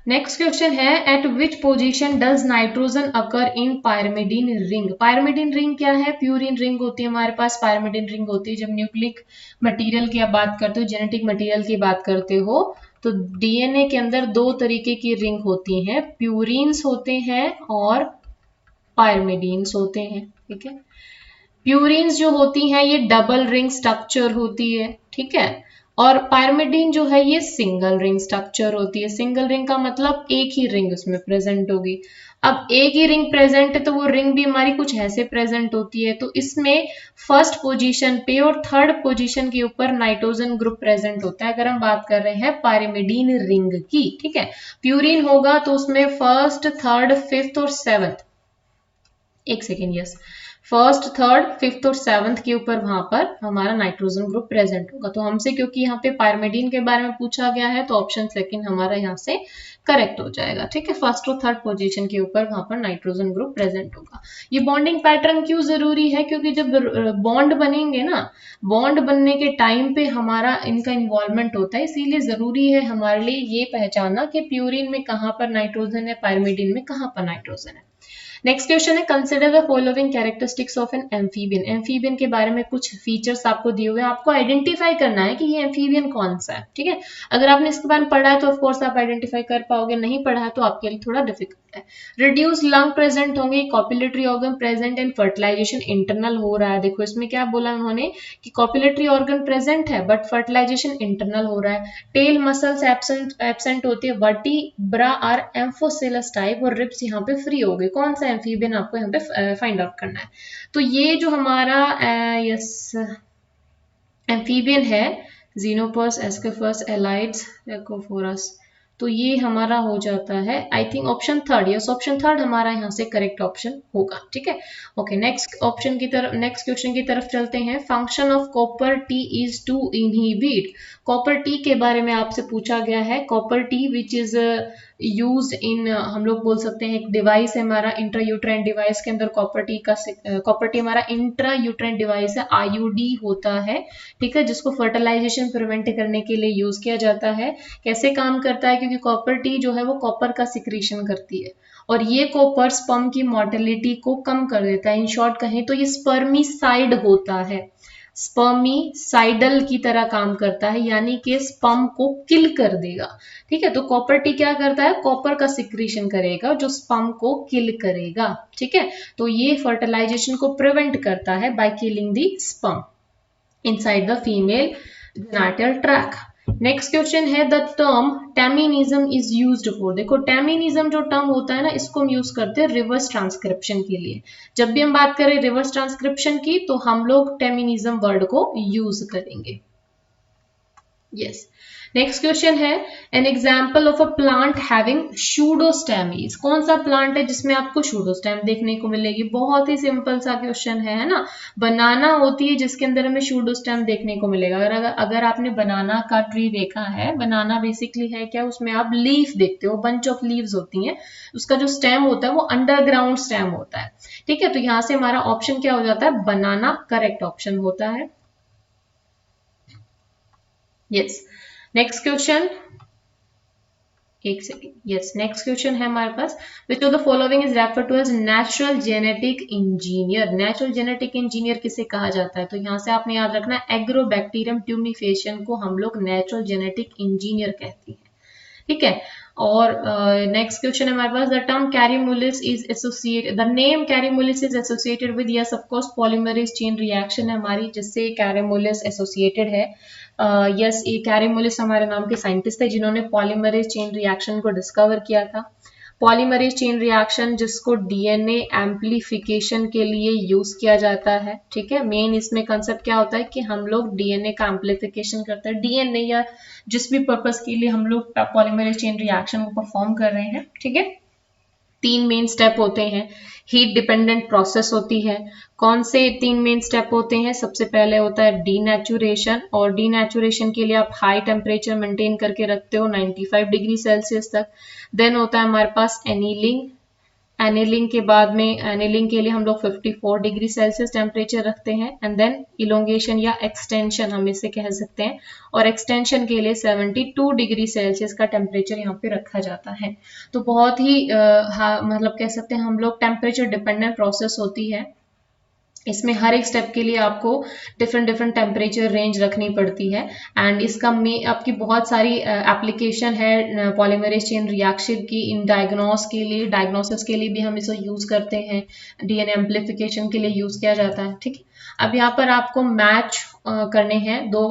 नेक्स्ट क्वेश्चन है, eight which position does nitrogen occur in pyrimidine ring. Pyrimidine ring क्या है, प्यूरिन रिंग होती है हमारे पास, पायरिमिडीन रिंग होती है जब न्यूक्लिक मटेरियल की आप बात करते हो, जेनेटिक मटेरियल की बात करते हो, तो डीएनए के अंदर दो तरीके की रिंग होती हैं, प्यूरिन्स होते हैं और पायरिमिडीन्स होते हैं। ठीक है, प्यूरिन्स जो होती हैं ये डबल रिंग स्ट्रक्चर होती है। ठीक है, और पायरिमिडीन जो है ये सिंगल रिंग स्ट्रक्चर होती है। सिंगल रिंग का मतलब एक ही रिंग उसमें प्रेजेंट होगी। अब एक ही रिंग प्रेजेंट है तो वो रिंग भी हमारी कुछ ऐसे प्रेजेंट होती है, तो इसमें फर्स्ट पोजीशन पे और थर्ड पोजीशन के ऊपर नाइट्रोजन ग्रुप प्रेजेंट होता है, अगर हम बात कर रहे हैं पाइरिमिडीन रिंग की, ठीक है। प्यूरिन होगा तो उसमें फर्स्ट, थर्ड, फिफ्थ और सेवंथ, एक second, yes, first, third, fifth और सेवंथ के ऊपर वहां पर हमारा नाइट्रोजन ग्रुप प्रेजेंट होगा। तो हमसे क्योंकि यहाँ पे पाइरिमिडीन के बारे में पूछा गया है तो ऑप्शन सेकंड हमारा यहाँ से करेक्ट हो जाएगा, ठीक है। फर्स्ट और थर्ड पोजीशन के ऊपर वहां पर नाइट्रोजन ग्रुप प्रेजेंट होगा। ये बॉन्डिंग पैटर्न क्यों जरूरी है, क्योंकि जब बॉन्ड बनेंगे ना, बॉन्ड बनने के टाइम पे हमारा इनका इन्वॉल्वमेंट होता है, इसीलिए जरूरी है हमारे लिए ये पहचानना कि प्यूरिन में कहाँ पर नाइट्रोजन है, पाइरिमिडीन में कहाँ पर नाइट्रोजन है। नेक्स्ट क्वेश्चन है, consider the following characteristics of an amphibian. Amphibian के बारे में कुछ फीचर्स आपको दिए हुए हैं, आपको आइडेंटिफाई करना है कि ये एम्फीबियन कौन सा है, ठीक है। अगर आपने इसके बारे में पढ़ा है तो ऑफ कोर्स आप आइडेंटिफाई कर पाओगे, नहीं पढ़ा है तो आपके लिए थोड़ा डिफिकल्ट है। रिड्यूस लंग प्रेजेंट होंगे, copulatory organ present and fertilisation internal हो रहा है। देखो इसमें क्या बोला उन्होंने कि कॉपुलेटरी ऑर्गन प्रेजेंट है बट फर्टिलाइजेशन इंटरनल हो रहा है। टेल मसल्स एब्सेंट होती है, वर्टिब्रा आर एम्फोसिलस टाइप और रिब्स यहाँ पे फ्री हो गए। कौन सा एम्फीबियन आपको यहाँ पे फाइंड आउट करना है। तो ये जो हमारा यस एम्फीबियन है, जीनोपस, एस्केफस, एलाइड्स, एकोफोरस, तो ये हमारा हो जाता है I think option third, yes option third हमारा यहाँ से करेक्ट ऑप्शन होगा, ठीक है। ओके, नेक्स्ट ऑप्शन की तरफ, नेक्स्ट क्वेश्चन की तरफ चलते हैं। Function of copper T is to inhibit. Copper T के बारे में आपसे पूछा गया है। Copper T which is use in, हम लोग बोल सकते हैं एक डिवाइस है हमारा इंट्रायूट्राइन डिवाइस के अंदर कॉपर टी हमारा इंट्रायूट्राइन डिवाइस है, आईयूडी होता है, ठीक है, जिसको फर्टिलाइजेशन प्रिवेंट करने के लिए यूज किया जाता है। कैसे काम करता है, क्योंकि कॉपर टी जो है वो कॉपर का सिक्रीशन करती है और ये कॉपर स्पर्म की मोर्टेलिटी को कम कर देता है। इन शॉर्ट कहें तो ये स्पर्मिसाइड होता है, स्पर्मिसाइडल की तरह काम करता है, यानी कि स्पर्म को किल कर देगा, ठीक है। तो कॉपर टी क्या करता है, कॉपर का सिक्रीशन करेगा जो स्पर्म को किल करेगा, ठीक है। तो ये फर्टिलाइजेशन को प्रिवेंट करता है by killing the sperm inside the female genital tract. Next question है, the term teminism is used for. देखो टेमिनिज्म जो टर्म होता है ना, इसको हम यूज करते हैं रिवर्स ट्रांसक्रिप्शन के लिए। जब भी हम बात करें रिवर्स ट्रांसक्रिप्शन की तो हम लोग टेमिनिज्म वर्ड को यूज करेंगे, यस। नेक्स्ट क्वेश्चन है, an example of a plant having pseudostem. कौन सा प्लांट है जिसमें आपको शूडोस्टेम देखने को मिलेगी। बहुत ही सिंपल सा क्वेश्चन है ना। बनाना होती है जिसके अंदर हमें शूडोस्टेम देखने को मिलेगा। अगर आपने बनाना का ट्री देखा है, बनाना बेसिकली है क्या, उसमें आप लीफ देखते हो, बंच ऑफ लीव्स होती हैं, उसका जो स्टेम होता है वो अंडरग्राउंड स्टेम होता है, ठीक है। तो यहां से हमारा ऑप्शन क्या हो जाता है, बनाना करेक्ट ऑप्शन होता है, यस। नेक्स्ट क्वेश्चन, एक सेकेंड, यस। नेक्स्ट क्वेश्चन है हमारे पास, which of the following is refer to as natural genetic engineer. Natural genetic engineer किसे कहा जाता है, तो यहाँ से आपने याद रखना है एग्रोबैक्टीरियम ट्यूमिफेशियन को हम लोग नेचुरल जेनेटिक इंजीनियर कहते हैं, ठीक है। और नेक्स्ट क्वेश्चन है हमारे पास, the term Kary Mullis is associated, the name Kary Mullis is associated with, yes of course polymerase chain reaction है हमारी जिससे कैरीमुलिस एसोसिएटेड है। यस, ये कैरीमुलिस हमारे नाम के साइंटिस्ट थे जिन्होंने पॉलीमरेज चेन रिएक्शन को डिस्कवर किया था। पॉलीमरेज चेन रिएक्शन जिसको डीएनए एम्प्लीफिकेशन के लिए यूज किया जाता है, ठीक है। मेन इसमें कंसेप्ट क्या होता है कि हम लोग डीएनए का एम्प्लीफिकेशन करते हैं, डीएनए या जिस भी पर्पस के लिए हम लोग पॉलीमरेज चेन रिएक्शन को परफॉर्म कर रहे हैं, ठीक है। 3 मेन स्टेप होते हैं, हीट डिपेंडेंट प्रोसेस होती है। कौन से 3 मेन स्टेप होते हैं, सबसे पहले होता है डीनेचुरेशन, और डीनेचुरेशन के लिए आप हाई टेम्परेचर मेंटेन करके रखते हो 95 डिग्री सेल्सियस तक। देन होता है हमारे पास एनीलिंग, एनीलिंग के बाद में, एनीलिंग के लिए हम लोग 54 डिग्री सेल्सियस टेम्परेचर रखते हैं। एंड देन इलोंगेशन या एक्सटेंशन हम इसे कह सकते हैं, और एक्सटेंशन के लिए 72 डिग्री सेल्सियस का टेम्परेचर यहाँ पे रखा जाता है। तो बहुत ही मतलब कह सकते हैं हम लोग टेम्परेचर डिपेंडेंट प्रोसेस होती है। इसमें हर एक स्टेप के लिए आपको डिफरेंट डिफरेंट टेम्परेचर रेंज रखनी पड़ती है। एंड इसका में आपकी बहुत सारी एप्लीकेशन है पॉलीमरेज चेन रिएक्शन की। इन डायग्नोसिस के लिए भी हम इसे यूज करते हैं, डीएनए एम्प्लीफिकेशन के लिए यूज किया जाता है। ठीक है, अब यहाँ पर आपको मैच करने हैं, दो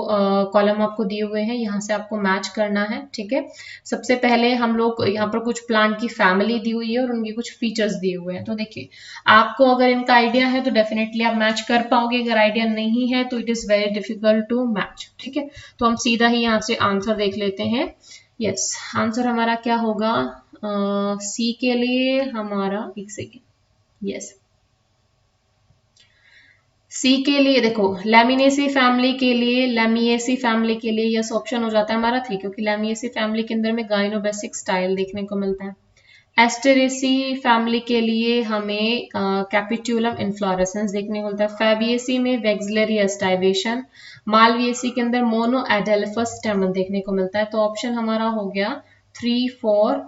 कॉलम आपको दिए हुए हैं, यहाँ से आपको मैच करना है। ठीक है, सबसे पहले हम लोग यहाँ पर कुछ प्लांट की फैमिली दी हुई है और उनके कुछ फीचर्स दिए हुए हैं। तो देखिए, आपको अगर इनका आइडिया है तो डेफिनेटली आप मैच कर पाओगे, अगर आइडिया नहीं है तो it is very difficult to match. ठीक है, तो हम सीधा ही यहाँ से आंसर देख लेते हैं। यस, आंसर हमारा क्या होगा? सी के लिए हमारा, एक सेकेंड, यस, सी के लिए देखो, लैमिनेसी फैमिली के लिए यस ऑप्शन हो जाता है हमारा 3, क्योंकि लैमिनेसी फैमिली के अंदर में गाइनोबेसिक स्टाइल देखने को मिलता है। एस्टेरेसी फैमिली के लिए हमें कैपिट्यूलम इन्फ्लोरेसेंस देखने को मिलता है। फैबिएसी में वेक्सलरी एस्टाइवेशन, मालविएसी के अंदर मोनो एडेल्फस स्टेमन देखने को मिलता है। तो ऑप्शन हमारा हो गया 3 4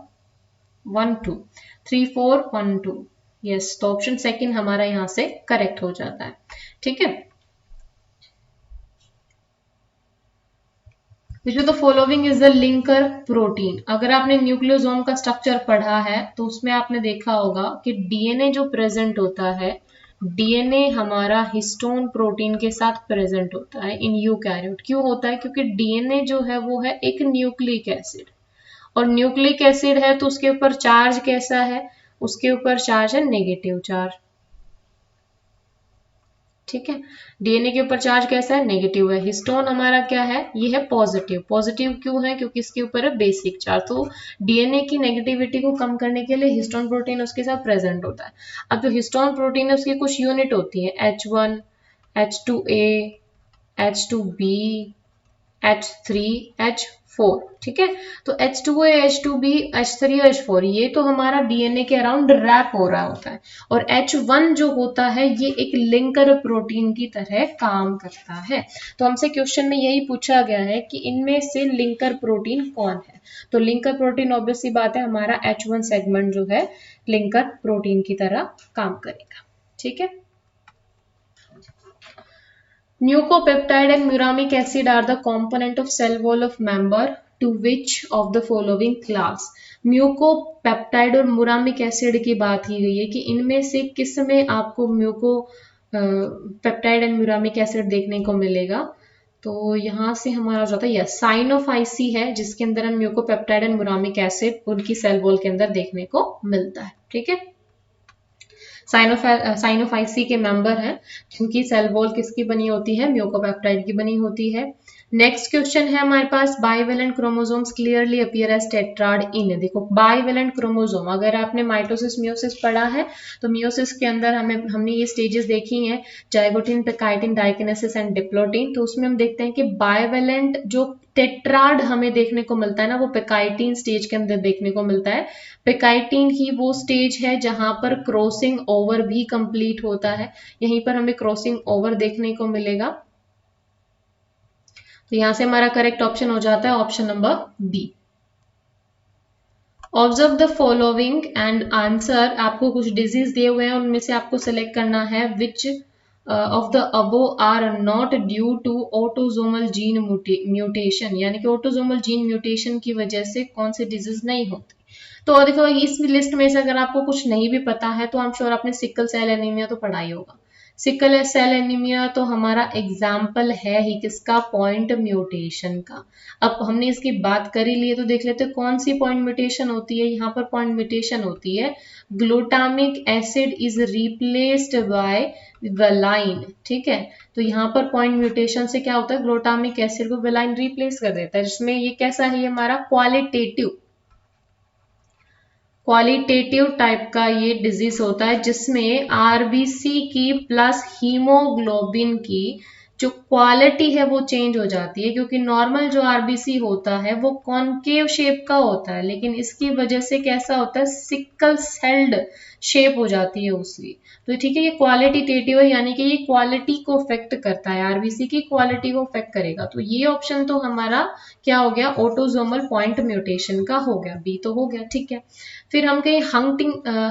1 2, 3 4 1 2। यस, तो ऑप्शन सेकंड हमारा यहाँ से करेक्ट हो जाता है। ठीक है, which of the following is the linker protein. अगर आपने न्यूक्लियोसोम का स्ट्रक्चर पढ़ा है तो उसमें आपने देखा होगा कि डीएनए जो प्रेजेंट होता है, डीएनए हमारा हिस्टोन प्रोटीन के साथ प्रेजेंट होता है इन यूकैरियोट। क्यों होता है? क्योंकि डीएनए जो है वो है एक न्यूक्लिक एसिड, और न्यूक्लिक एसिड है तो उसके ऊपर चार्ज कैसा है? उसके ऊपर चार्ज है नेगेटिव चार्ज। ठीक है, डीएनए के ऊपर चार्ज कैसा है? नेगेटिव है। हिस्टोन हमारा क्या है? ये है पॉजिटिव। पॉजिटिव क्यों है? क्योंकि इसके ऊपर है बेसिक चार्ज। तो डीएनए की नेगेटिविटी को कम करने के लिए हिस्टोन प्रोटीन उसके साथ प्रेजेंट होता है। अब जो हिस्टोन प्रोटीन है उसकी कुछ यूनिट होती है, H1, H2A, H2B, H3, H4। ठीक है, तो H2A, H2B, H3 और H4 ये तो हमारा डीएनए के अराउंड रैप हो रहा होता है, और H1 जो होता है ये एक लिंकर प्रोटीन की तरह काम करता है। तो हमसे क्वेश्चन में यही पूछा गया है कि इनमें से लिंकर प्रोटीन कौन है। तो लिंकर प्रोटीन ऑब्वियसली बात है हमारा H1 सेगमेंट जो है लिंकर प्रोटीन की तरह काम करेगा। ठीक है, Mucopeptide and muramic acid are the component of cell wall of member to which of the following class? Mucopeptide और मुरामिक एसिड की बात की गई है कि इनमें से किस में आपको muco peptide and muramic acid देखने को मिलेगा। तो यहाँ से हमारा हो जाता है यस, साइनोफाइसी है जिसके अंदर हम म्यूकोपेप्टाइड एंड मुरामिक एसिड उनकी सेल वॉल के अंदर देखने को मिलता है। ठीक है, साइनोफाइसी के मेंबर हैं जिनकी सेल वॉल किसकी बनी होती है? म्यूकोपेप्टाइड की बनी होती है। नेक्स्ट क्वेश्चन है हमारे पास, bivalent chromosomes clearly appear as tetrad in. देखो, बाइवेलेंट क्रोमोसोम, अगर आपने माइटोसिस मियोसिस पढ़ा है तो मियोसिस के अंदर हमने ये स्टेजेस देखी हैं, जाइगोटिन, पेकाइटिन, डाइकिनेसिस एंड डिप्लोटिन। तो उसमें हम देखते हैं कि बाइवेलेंट जो टेट्राड हमें देखने को मिलता है ना, वो पेकाइटिन स्टेज के अंदर देखने को मिलता है। पेकाइटिन ही वो स्टेज है जहां पर क्रॉसिंग ओवर भी कंप्लीट होता है, यहीं पर हमें क्रॉसिंग ओवर देखने को मिलेगा। तो यहां से हमारा करेक्ट ऑप्शन हो जाता है option number B. Observe the following and answer. आपको कुछ डिजीज दिए हुए हैं, उनमें से आपको सिलेक्ट करना है which of the above are not due to autosomal gene mutation, यानी कि ऑटोजोमल जीन म्यूटेशन की वजह से कौन से डिजीज नहीं होते। तो देखो, इस लिस्ट में से अगर आपको कुछ नहीं भी पता है तो आई एम श्योर आपने सिकल सेल एनीमिया तो पढ़ा ही होगा। सिकल सेल एनीमिया तो हमारा एग्जाम्पल है ही किसका? पॉइंट म्यूटेशन का। अब हमने इसकी बात कर ही ली है तो देख लेते हैं कौन सी पॉइंट म्यूटेशन होती है। यहाँ पर पॉइंट म्यूटेशन होती है glutamic acid is replaced by valine. ठीक है, तो यहाँ पर पॉइंट म्यूटेशन से क्या होता है? ग्लूटामिक एसिड को वेलाइन रिप्लेस कर देता है, जिसमें ये कैसा है? हमारा क्वालिटेटिव टाइप का ये डिजीज होता है, जिसमें आरबीसी की प्लस हीमोग्लोबिन की जो क्वालिटी है वो चेंज हो जाती है, क्योंकि नॉर्मल जो आरबीसी होता है वो कॉनकेव शेप का होता है, लेकिन इसकी वजह से कैसा होता है? सिकल सेल्ड शेप हो जाती है उसकी। तो ठीक है, ये क्वालिटेटिव है, यानी कि ये क्वालिटी को अफेक्ट करता है, आरबीसी की क्वालिटी को अफेक्ट करेगा। तो ये ऑप्शन तो हमारा क्या हो गया, ऑटोसोमल पॉइंट म्यूटेशन का हो गया, बी तो हो गया। ठीक है, फिर हम कहें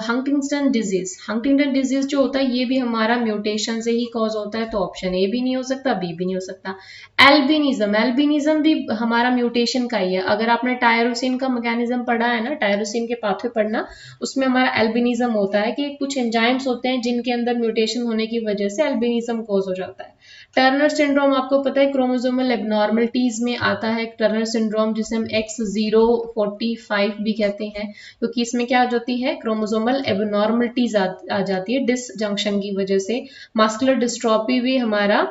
हंटिंगटन डिजीज। हंटिंगटन डिजीज जो होता है ये भी हमारा म्यूटेशन से ही कॉज होता है, तो ऑप्शन ए भी नहीं हो सकता, बी भी नहीं हो सकता। एल्बिनिज्म, एल्बिनिज्म भी हमारा म्यूटेशन का ही है। अगर आपने टायरोसिन का मैकेनिज्म पढ़ा है ना, टायरोसिन के पाथवे पढ़ना, उसमें हमारा एल्बिनिज्म होता है कि कुछ एंजाइम्स होते हैं जिनके अंदर म्यूटेशन होने की वजह से एल्बिनिज्म कॉज हो जाता है। टर्नर सिंड्रोम आपको पता है क्रोमोसोमल एबनॉर्मलिटीज में आता है टर्नर सिंड्रोम, जिसे हम X045 भी कहते हैं, क्योंकि इसमें क्या आ जाती है, क्रोमोसोमल एबनॉर्मलिटीज आ जाती है डिसजंक्शन की वजह से। मस्कुलर डिस्ट्रॉफी भी हमारा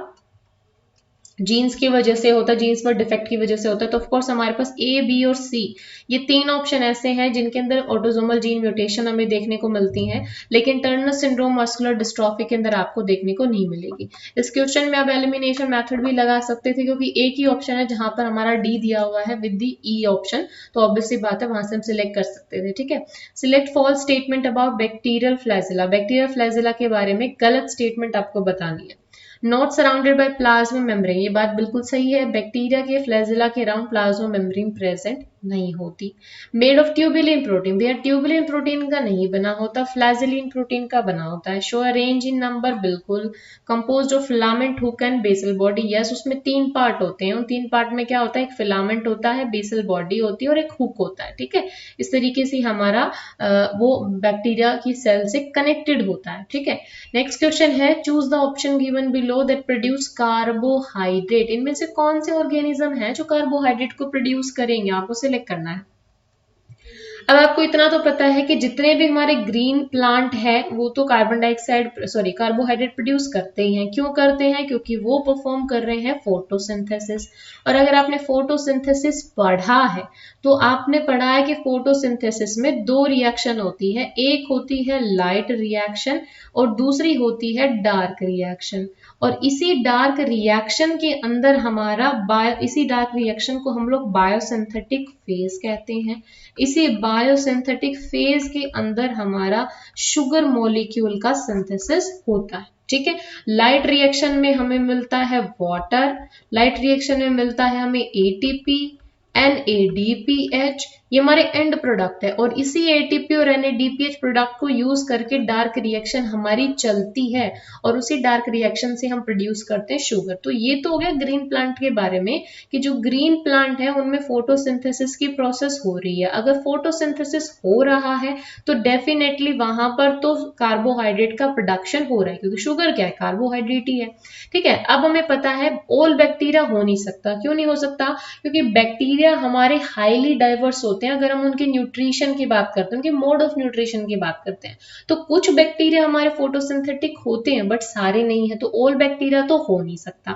जीन्स की वजह से होता है, जीन्स पर डिफेक्ट की वजह से होता है। तो ऑफकोर्स हमारे पास ए, बी और सी, ये तीन ऑप्शन ऐसे हैं जिनके अंदर ऑटोसोमल जीन म्यूटेशन हमें देखने को मिलती है, लेकिन टर्नर सिंड्रोम मस्कुलर डिस्ट्रॉफी के अंदर आपको देखने को नहीं मिलेगी। इस क्वेश्चन में आप एलिमिनेशन मेथड भी लगा सकते थे, क्योंकि एक ही ऑप्शन है जहां पर हमारा डी दिया हुआ है विद दी ई ऑप्शन, तो ऑब्वियसली बात है वहां से हम सिलेक्ट कर सकते थे। ठीक है, select false statement about bacterial flagella. Bacterial flagella के बारे में गलत स्टेटमेंट आपको बतानी है। Not surrounded by plasma membrane, ये बात बिल्कुल सही है, बैक्टीरिया के फ्लैजिला के अराउंड प्लाज्मा मेम्ब्रेन प्रेजेंट नहीं होती। मेड ऑफ ट्यूबुलिन प्रोटीन, भैया ट्यूबुलिन प्रोटीन का नहीं बना होता, फ्लैजिलिन प्रोटीन का बना होता है। शो अरेंज इन नंबर, बिल्कुल। Composed of filament, hook and basal body, yes, उसमें तीन पार्ट होते हैं, उन तीन पार्ट में क्या होता है, एक फिलामेंट होता है, बेसल बॉडी होती है और एक हुक होता है। ठीक है, इस तरीके से हमारा वो बैक्टीरिया की सेल से कनेक्टेड होता है। ठीक है, नेक्स्ट क्वेश्चन है, choose the option given below that produce carbohydrate. इनमें से कौन से ऑर्गेनिज्म है जो कार्बोहाइड्रेट को प्रोड्यूस करेंगे, आपको सिलेक्ट करना है। अब आपको इतना तो पता है कि जितने भी हमारे ग्रीन प्लांट है वो तो कार्बोहाइड्रेट प्रोड्यूस करते ही हैं। क्यों करते हैं, क्योंकि वो परफॉर्म कर रहे हैं फोटोसिंथेसिस। और अगर आपने फोटोसिंथेसिस पढ़ा है तो आपने पढ़ा है कि फोटोसिंथेसिस में दो रिएक्शन होती है, एक होती है लाइट रिएक्शन और दूसरी होती है डार्क रिएक्शन। और इसी डार्क रिएक्शन के अंदर इसी डार्क रिएक्शन को हम लोग बायोसिंथेटिक फेज कहते हैं। इसी बायोसिंथेटिक फेज के अंदर हमारा शुगर मॉलिक्यूल का सिंथेसिस होता है। ठीक है, लाइट रिएक्शन में हमें मिलता है वाटर, लाइट रिएक्शन में मिलता है हमें एटीपी, NADPH, ये हमारे एंड प्रोडक्ट है। और इसी ATP और NADPH प्रोडक्ट को यूज करके डार्क रिएक्शन हमारी चलती है और उसी डार्क रिएक्शन से हम प्रोड्यूस करते हैं शुगर। तो ये तो हो गया ग्रीन प्लांट के बारे में कि जो ग्रीन प्लांट है उनमें फोटोसिंथेसिस की प्रोसेस हो रही है। अगर फोटोसिंथेसिस हो रहा है तो डेफिनेटली वहां पर तो कार्बोहाइड्रेट का प्रोडक्शन हो रहा है, क्योंकि शुगर क्या है, कार्बोहाइड्रेट ही है। ठीक है, अब हमें पता है ऑल बैक्टीरिया हो नहीं सकता। क्यों नहीं हो सकता, क्योंकि बैक्टीरिया हमारे हाईली डाइवर्स होते हैं। अगर हम उनके न्यूट्रिशन की बात करते हैं, उनके मोड ऑफ न्यूट्रिशन की बात करते हैं, तो कुछ बैक्टीरिया हमारे फोटोसिंथेटिक होते हैं बट सारे नहीं है, तो ऑल बैक्टीरिया तो हो नहीं सकता।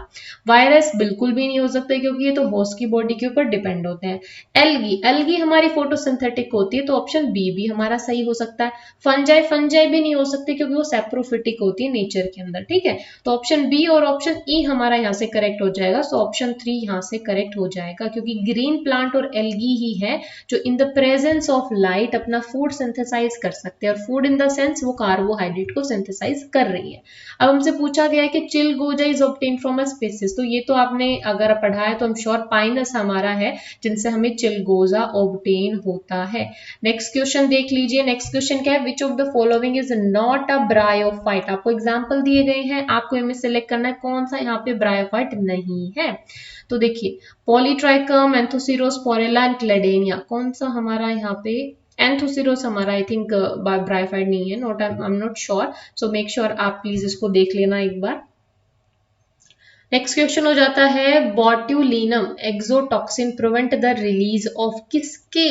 वायरस बिल्कुल भी नहीं हो सकते, क्योंकि ये तो होस्ट की बॉडी के ऊपर डिपेंड होते हैं। एल्गी हमारी फोटोसिंथेटिक होती है, तो ऑप्शन बी भी हमारा सही हो सकता है। फंजाई भी नहीं हो सकती, क्योंकि वो सेप्रोफिटिक होती है नेचर के अंदर। ठीक है, तो ऑप्शन बी और ऑप्शन ई हमारा यहाँ से करेक्ट हो जाएगा। सो ऑप्शन 3 यहाँ से करेक्ट हो जाएगा, क्योंकि ग्रीन प्लांट और एल्गी ही है जो in the presence of light अपना फूड सिंथेसाइज कर सकते हैं। और फूड इन द सेंस वो कार्बोहाइड्रेट को सिंथेसाइज कर रही है। अब हमसे पूछा गया है कि चिलगोजा is obtain from a species, तो ये तो आपने अगर पढ़ा है तो हम श्योर पाइनस हमारा है जिनसे हमें चिलगोजा ऑब्टेन होता है। नेक्स्ट क्वेश्चन देख लीजिए। नेक्स्ट क्वेश्चन क्या है, which of the following is not a bryophyte. आपको एग्जाम्पल दिए गए हैं, आपको इनमें सिलेक्ट करना है कौन सा यहाँ पे ब्रायोफाइट नहीं है। तो देखिए, पॉलीट्राइकम, एंथोसिरोस्पोरेला एंड क्लेडेनिया, कौन सा हमारा यहाँ पे, एंथोसिरोस हमारा आई थिंक ब्रायोफाइट नहीं है, I am not sure. So make sure आप प्लीज इसको देख लेना एक बार। नेक्स्ट क्वेश्चन हो जाता है, botulinum exotoxin prevent the release of, किसके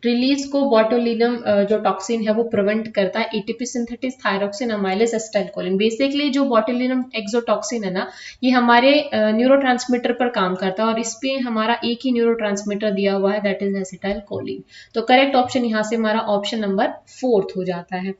रिलीज को बॉट्यूलिनम जो टॉक्सिन है वो प्रिवेंट करता है, ATP synthetase, thyroxine, amylase, acetylcholine. Basically जो बॉट्यूलिनम एक्सोटॉक्सिन है ना, ये हमारे न्यूरोट्रांसमीटर पर काम करता है और इस पे हमारा एक ही न्यूरोट्रांसमीटर दिया हुआ है, दैट इज एसिटाइलकोलिन। तो करेक्ट ऑप्शन यहाँ से हमारा ऑप्शन नंबर 4 हो जाता है।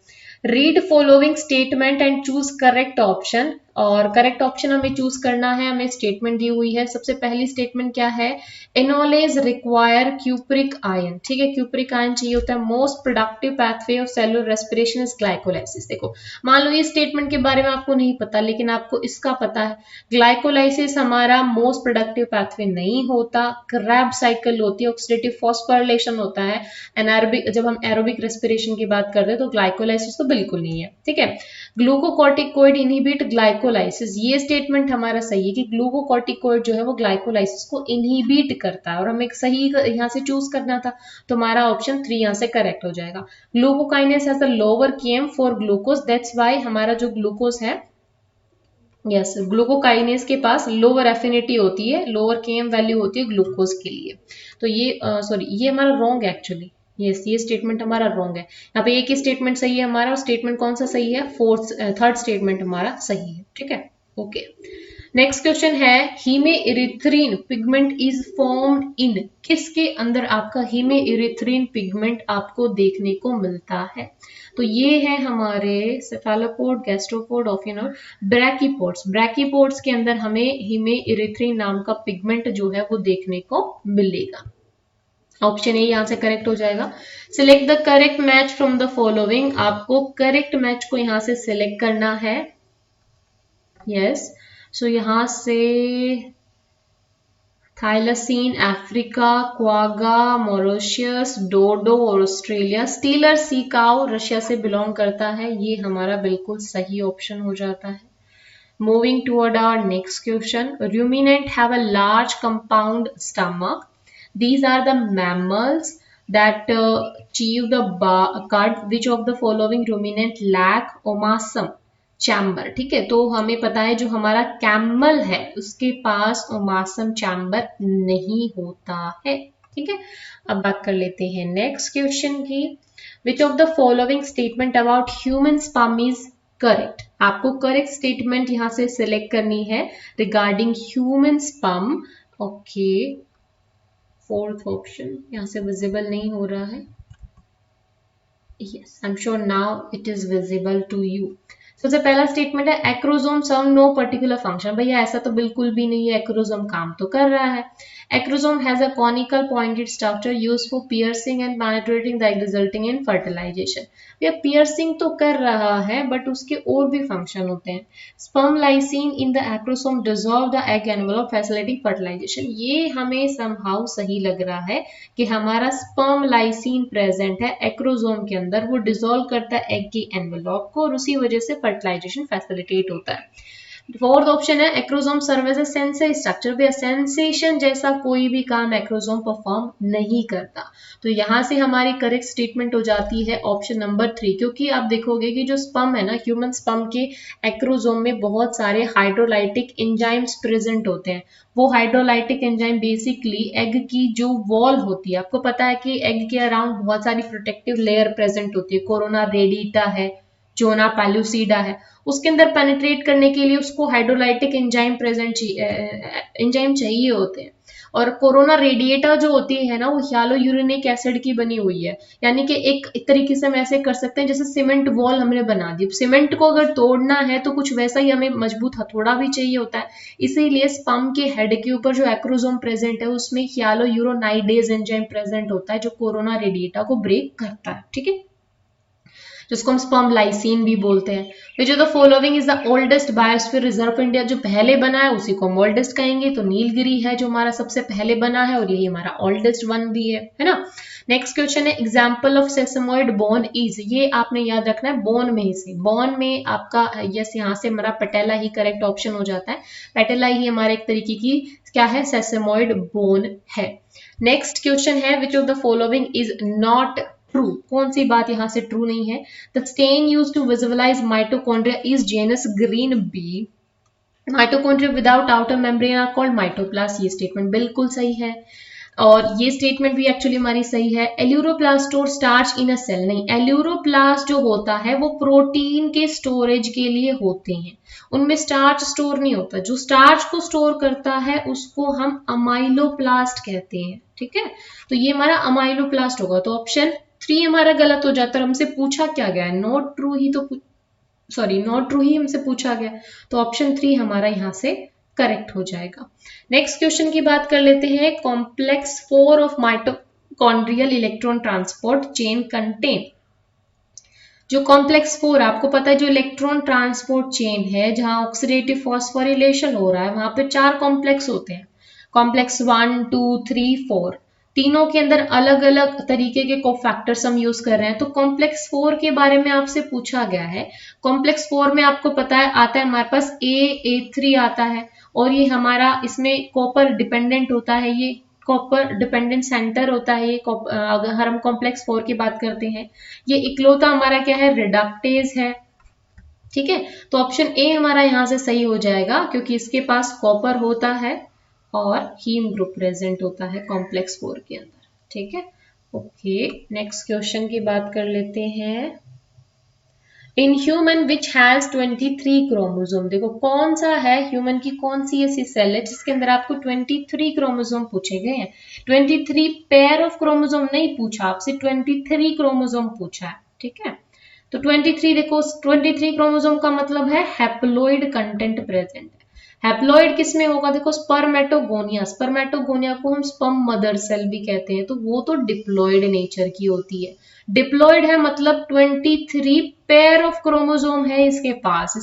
Read following statement and choose correct option. और करेक्ट ऑप्शन हमें चूज करना है। हमें स्टेटमेंट दी हुई है, सबसे पहली स्टेटमेंट क्या है, एनोलेज रिक्वायर क्यूप्रिक आयन, ठीक है, क्यूप्रिक आयन चाहिए होता है। Most productive pathway of cellular respiration is glycolysis. देखो मान लो ये स्टेटमेंट के बारे में आपको नहीं पता, लेकिन आपको इसका पता है, ग्लाइकोलाइसिस हमारा मोस्ट प्रोडक्टिव पाथवे नहीं होता, क्रैब साइकिल होती है, ऑक्सीडेटिव फॉस्फोराइलेशन होता है, एनारोबिक, जब हम एरोबिक रेस्पिरेशन की बात करते हैं तो ग्लाइकोलाइसिस तो बिल्कुल नहीं है, ठीक है। ग्लूकोकॉर्टिकोइड इनहिबिट ग्लाइकोलाइसिस, ये स्टेटमेंट हमारा सही है कि ग्लूकोकॉर्टिकोइड जो है वो ग्लाइकोलाइसिस को इनहिबिट करता है, और हमें सही यहाँ से चूज करना था, तो हमारा ऑप्शन 3 यहाँ से करेक्ट हो जाएगा। Glucokinase has the lower KM for glucose, that's why हमारा जो ग्लूकोज है, यस, ग्लूकोकाइनेस के पास लोअर एफिनिटी होती है, लोअर केएम वैल्यू होती है ग्लूकोज के लिए। तो ये सॉरी ये हमारा रॉन्ग है एक्चुअली, यस ये स्टेटमेंट हमारा रॉन्ग है। यहाँ पे एक ही स्टेटमेंट सही है हमारा, और स्टेटमेंट कौन सा सही है, थर्ड स्टेटमेंट हमारा सही है, ठीक है, ओके। नेक्स्ट क्वेश्चन है, हीमेइरिथ्रिन पिगमेंट इज फॉर्म्ड इन, किसके अंदर आपका हीमेइरिथ्रिन पिगमेंट आपको देखने को मिलता है, तो ये है हमारे सेफेलोपोड, गैस्ट्रोपोड, ऑफिनोड, ब्रैकीपोड्स। ब्रैकीपोड्स के अंदर हमें हीमेइरिथ्रिन नाम का पिगमेंट जो है वो देखने को मिलेगा। ऑप्शन ए यहां से करेक्ट हो जाएगा। Select the correct match from the following, आपको करेक्ट मैच को यहां से सिलेक्ट करना है, यस। सो यहां से थाइलसीन अफ्रीका, क्वागा मॉरिशस, डोडो और Australia, stealer sea cow Russia से बिलोंग करता है, ये हमारा बिल्कुल सही ऑप्शन हो जाता है। Moving toward our next question, ruminant have a large compound stomach, these are the mammals that chew the cud, which of the following ruminant lack omasum chamber, ठीक है, तो हमें पता है जो हमारा कैमल है उसके पास ओमासम चैम्बर नहीं होता है, ठीक है। अब बात कर लेते हैं नेक्स्ट क्वेश्चन की, which of the following statement about human sperm is correct, आपको करेक्ट स्टेटमेंट यहां से सिलेक्ट करनी है regarding human sperm, okay. Fourth option यहां से विजिबल नहीं हो रहा है, yes I am sure now it is visible to you. सबसे पहला स्टेटमेंट है, acrosome serve no particular function, भैया ऐसा तो बिल्कुल भी नहीं है, एक्रोसोम काम तो कर रहा है। Acrosome has a conical pointed structure used for piercing and penetrating the egg resulting in fertilisation, भैया पियर्सिंग तो कर रहा है बट उसके और भी फंक्शन होते हैं। Sperm lysin in the acrosome dissolve the egg envelope facilitating fertilisation, ये हमें समहाउ सही लग रहा है कि हमारा स्पर्म लाइसिन प्रेजेंट है एक्रोसोम के अंदर, वो डिसॉल्व करता है एग की एनवेलप को और उसी वजह से फर्टिलाइजेशन फैसिलिटेट होता है। फोर्थ ऑप्शन है, acrosome serve as a sensory structure, भी सेंसेशन जैसा कोई भी काम एक्रोसोम परफॉर्म नहीं करता, तो यहां से हमारी करेक्ट स्टेटमेंट हो जाती है ऑप्शन नंबर 3, क्योंकि आप देखोगे कि जो स्पर्म है ना, ह्यूमन स्पर्म के एक्रोसोम में बहुत सारे हाइड्रोलाइटिक एंजाइम्स प्रेजेंट होते हैं। वो हाइड्रोलाइटिक एंजाइम बेसिकली एग की जो वॉल होती है, आपको पता है कि एग के अराउंड बहुत सारी प्रोटेक्टिव लेयर प्रेजेंट होती है, कोरोना रेडिटा है, जोना पैल्यूसिडा है, उसके अंदर पेनिट्रेट करने के लिए उसको हाइड्रोलाइटिक एंजाइम एंजाइम चाहिए होते हैं। और कोरोना रेडिएटा जो होती है ना, वो ह्यालोयूरिनिक एसिड की बनी हुई है, यानी कि एक तरीके से हम ऐसे कर सकते हैं जैसे सीमेंट वॉल हमने बना दी। सीमेंट को अगर तोड़ना है तो कुछ वैसा ही हमें मजबूत हथौड़ा भी चाहिए होता है, इसीलिए स्पर्म के हेड के ऊपर जो एक्रोसोम प्रेजेंट है उसमें ह्यालोयूरोनाइडेज एंजाइम प्रेजेंट होता है जो कोरोना रेडिएटा को ब्रेक करता है, ठीक है, जिसको हम स्पर्म लाइसिन भी बोलते हैं। विच of the following is the oldest biosphere reserve of India, जो पहले बना है उसी को हम ओल्डेस्ट कहेंगे, तो नीलगिरी है जो हमारा सबसे पहले बना है और यही हमारा ओल्डेस्ट वन भी है ना। नेक्स्ट क्वेश्चन है, एग्जाम्पल ऑफ सेसमोइड बोन इज, ये आपने याद रखना है, बोन में से, बोन में आपका यस यहाँ से हमारा पटेला ही करेक्ट ऑप्शन हो जाता है, पटेला ही हमारे एक तरीके की क्या है, सेसमोइड बोन है। नेक्स्ट क्वेश्चन है, which of the following is not true, कौन सी बात यहां से ट्रू नहीं है, the stain used to visualize mitochondria is Janus green B, mitochondria without outer membrane are called mitoplast, ये स्टेटमेंट बिल्कुल सही है। और ये स्टेटमेंट भी एक्चुअली हमारी सही है। Aleuroplast store starch in a cell, नहीं, एल्यूरोप्लास्ट जो होता है वो प्रोटीन के स्टोरेज के लिए होते हैं, उनमें स्टार्च स्टोर नहीं होता, जो स्टार्च को स्टोर करता है उसको हम अमाइलोप्लास्ट कहते हैं, ठीक है, तो ये हमारा अमाइलोप्लास्ट होगा, तो ऑप्शन 3 हमारा गलत हो जाता है। हमसे पूछा क्या गया है, नॉट ट्रू ही तो सॉरी नॉट ट्रू ही हमसे पूछा गया, तो ऑप्शन 3 हमारा यहाँ से करेक्ट हो जाएगा। नेक्स्ट क्वेश्चन की बात कर लेते हैं। Complex 4 of mitochondrial electron transport chain contain. जो कॉम्प्लेक्स 4 आपको पता है जो इलेक्ट्रॉन ट्रांसपोर्ट चेन है जहां ऑक्सीडेटिव फॉस्फोरिलेशन हो रहा है वहां पे 4 कॉम्प्लेक्स होते हैं। कॉम्प्लेक्स 1, 2, 3, 4 तीनों के अंदर अलग अलग तरीके के कोफैक्टर्स हम यूज कर रहे हैं। तो कॉम्प्लेक्स 4 के बारे में आपसे पूछा गया है। कॉम्प्लेक्स 4 में आपको पता है आता है हमारे पास A3 आता है और ये हमारा इसमें कॉपर डिपेंडेंट होता है, ये कॉपर डिपेंडेंट सेंटर होता है। ये अगर हम कॉम्प्लेक्स 4 की बात करते हैं, ये इकलौता हमारा क्या है, रिडक्टेज है। ठीक है, तो ऑप्शन ए हमारा यहां से सही हो जाएगा क्योंकि इसके पास कॉपर होता है और हीम ग्रुप प्रेजेंट होता है कॉम्प्लेक्स 4 के अंदर। ठीक है, ओके नेक्स्ट क्वेश्चन की बात कर लेते हैं। In human which has 23 chromosome, देखो कौन सा है ह्यूमन की कौन सी ऐसी सेल है जिसके अंदर आपको 23 क्रोमोसोम पूछे गए हैं। 23 पेयर ऑफ क्रोमोसोम नहीं पूछा आपसे, 23 क्रोमोसोम पूछा है। ठीक है, तो 23 देखो 23 क्रोमोसोम का मतलब है हैप्लॉइड कंटेंट प्रेजेंट। हैप्लॉइड किसमें होगा, देखो स्पर्मेटोगोनिया, स्पर्मेटोगोनिया को हम स्पर्म मदर सेल भी कहते हैं, तो वो तो डिप्लॉइड नेचर की होती है। डिप्लॉइड है मतलब 23 पेयर ऑफ क्रोमोसोम है इसके पास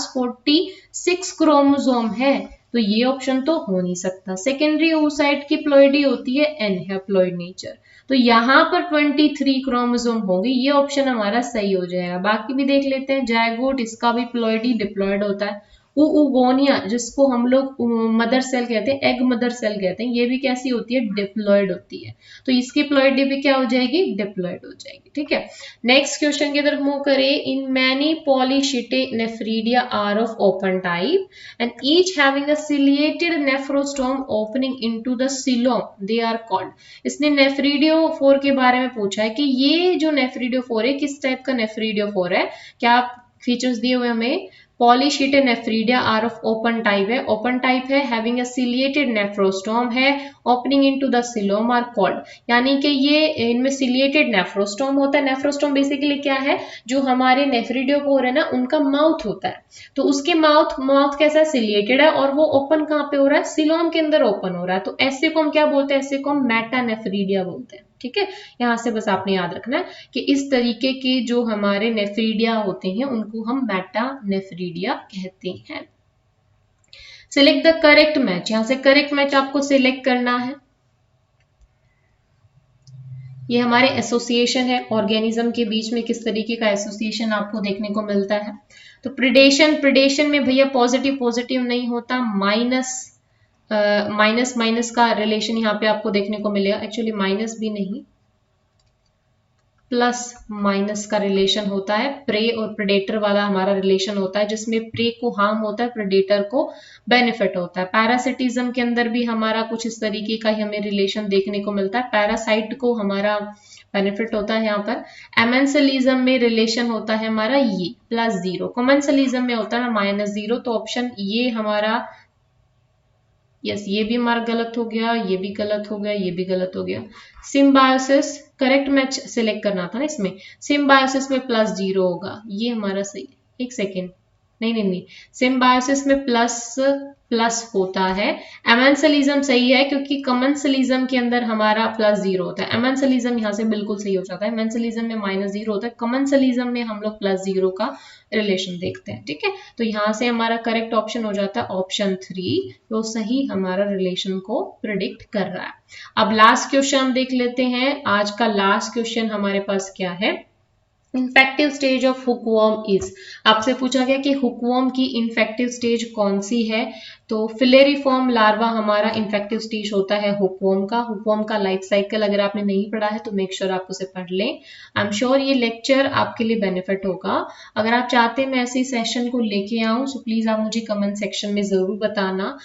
46 क्रोमोसोम है, तो ये ऑप्शन तो हो नहीं सकता। सेकेंडरी oocyte की प्लॉइडी होती है एनहैप्लॉइड नेचर, तो यहाँ पर 23 क्रोमोसोम होंगे, ये ऑप्शन हमारा सही हो जाएगा। बाकी भी देख लेते हैं। जायगोट इसका भी प्लॉइडी डिप्लॉइड होता है। ऊगोनिया जिसको हम लोग मदर सेल कहते हैं, एग मदर सेल कहते हैं, ये भी कैसी होती है, डिप्लॉइड होती है, तो इसकी प्लॉइडी भी क्या हो जाएगी, डिप्लॉइड हो जाएगी। ठीक है, नेक्स्ट क्वेश्चन की तरफ मूव करें। In many polychaete nephridia are of open type and each having a ciliated nephrostome opening into the coelom they are called. इसने नेफ्रीडियो 4 के बारे में पूछा है कि ये जो नेफ्रीडियो 4 है किस टाइप का नेफ्रीडियो 4 है। क्या फीचर्स दिए हुए हमें, polychaete nephridia are of open type है, ओपन टाइप है, हैविंग अ सिलिएटेड नेफ्रोस्टोम है, opening into the coelom are called, यानी कि ये इनमें सिलिएटेड नेफ्रोस्टोम होता है। नेफ्रोस्टोम बेसिकली क्या है, जो हमारे नेफ्रीडियोपोर है ना उनका माउथ होता है, तो उसके माउथ कैसा है, सिलिएटेड है, और वो ओपन कहाँ पे हो रहा है, सिलोम के अंदर ओपन हो रहा है, तो ऐसे को हम क्या बोलते हैं, ऐसे को हम मेटानेफ्रीडिया बोलते हैं। ठीक है, यहां से बस आपने याद रखना है कि इस तरीके के जो हमारे नेफ्रीडिया होते हैं उनको हम मेटानेफ्रीडिया कहते हैं। सिलेक्ट द करेक्ट मैच, यहां से करेक्ट मैच आपको सिलेक्ट करना है। ये हमारे एसोसिएशन है, ऑर्गेनिज्म के बीच में किस तरीके का एसोसिएशन आपको देखने को मिलता है। तो प्रिडेशन में भैया पॉजिटिव नहीं होता, माइनस का रिलेशन यहाँ पे आपको देखने को मिलेगा। एक्चुअली माइनस भी नहीं, प्लस माइनस का रिलेशन होता है। प्रे और प्रेडेटर वाला हमारा रिलेशन होता है, जिसमें प्रे को हार्म होता है, प्रेडेटर को बेनिफिट होता है। पैरासिटिज्म के अंदर भी हमारा कुछ इस तरीके का ही हमें रिलेशन देखने को मिलता है, पैरासाइट को हमारा बेनिफिट होता है यहाँ पर। एमेंसलिज्म में रिलेशन होता है हमारा ये +0, कॉमेंसलिज्म में होता है -0, तो ऑप्शन ये हमारा यस, ये भी हमारा गलत हो गया, ये भी गलत हो गया, ये भी गलत हो गया। सिम्बायोसिस करेक्ट मैच सिलेक्ट करना था ना इसमें, सिम्बायोसिस में +0 होगा, ये हमारा सही। एक सेकेंड, नहीं, सिम्बायोसिस में प्लस होता है। एमेंसलिज्म सही है क्योंकि कमेंसलिज्म के अंदर हमारा +0 होता है। एमेंसलिज्म यहाँ से बिल्कुल सही हो जाता है, एमेंसलिज्म में -0 होता है, कमेंसलिज्म में हम लोग +0 का रिलेशन देखते हैं। ठीक है, तो यहाँ से हमारा करेक्ट ऑप्शन हो जाता है ऑप्शन 3, तो सही हमारा रिलेशन को प्रिडिक्ट कर रहा है। अब लास्ट क्वेश्चन हम देख लेते हैं। आज का लास्ट क्वेश्चन हमारे पास क्या है, infective stage of hookworm is. आपसे पूछा गया कि हुकवर्म की इन्फेक्टिव स्टेज कौन सी है, तो फिलेरिफॉर्म लार्वा हमारा इन्फेक्टिव स्टेज होता है हुकवर्म का। हुकवर्म का लाइफ साइकिल अगर आपने नहीं पढ़ा है तो मेक श्योर आप उसे पढ़ लें। आई एम श्योर ये लेक्चर आपके लिए बेनिफिट होगा। अगर आप चाहते हैं मैं ऐसे सेशन को लेके आऊं तो प्लीज आप मुझे कमेंट सेक्शन में जरूर बताना।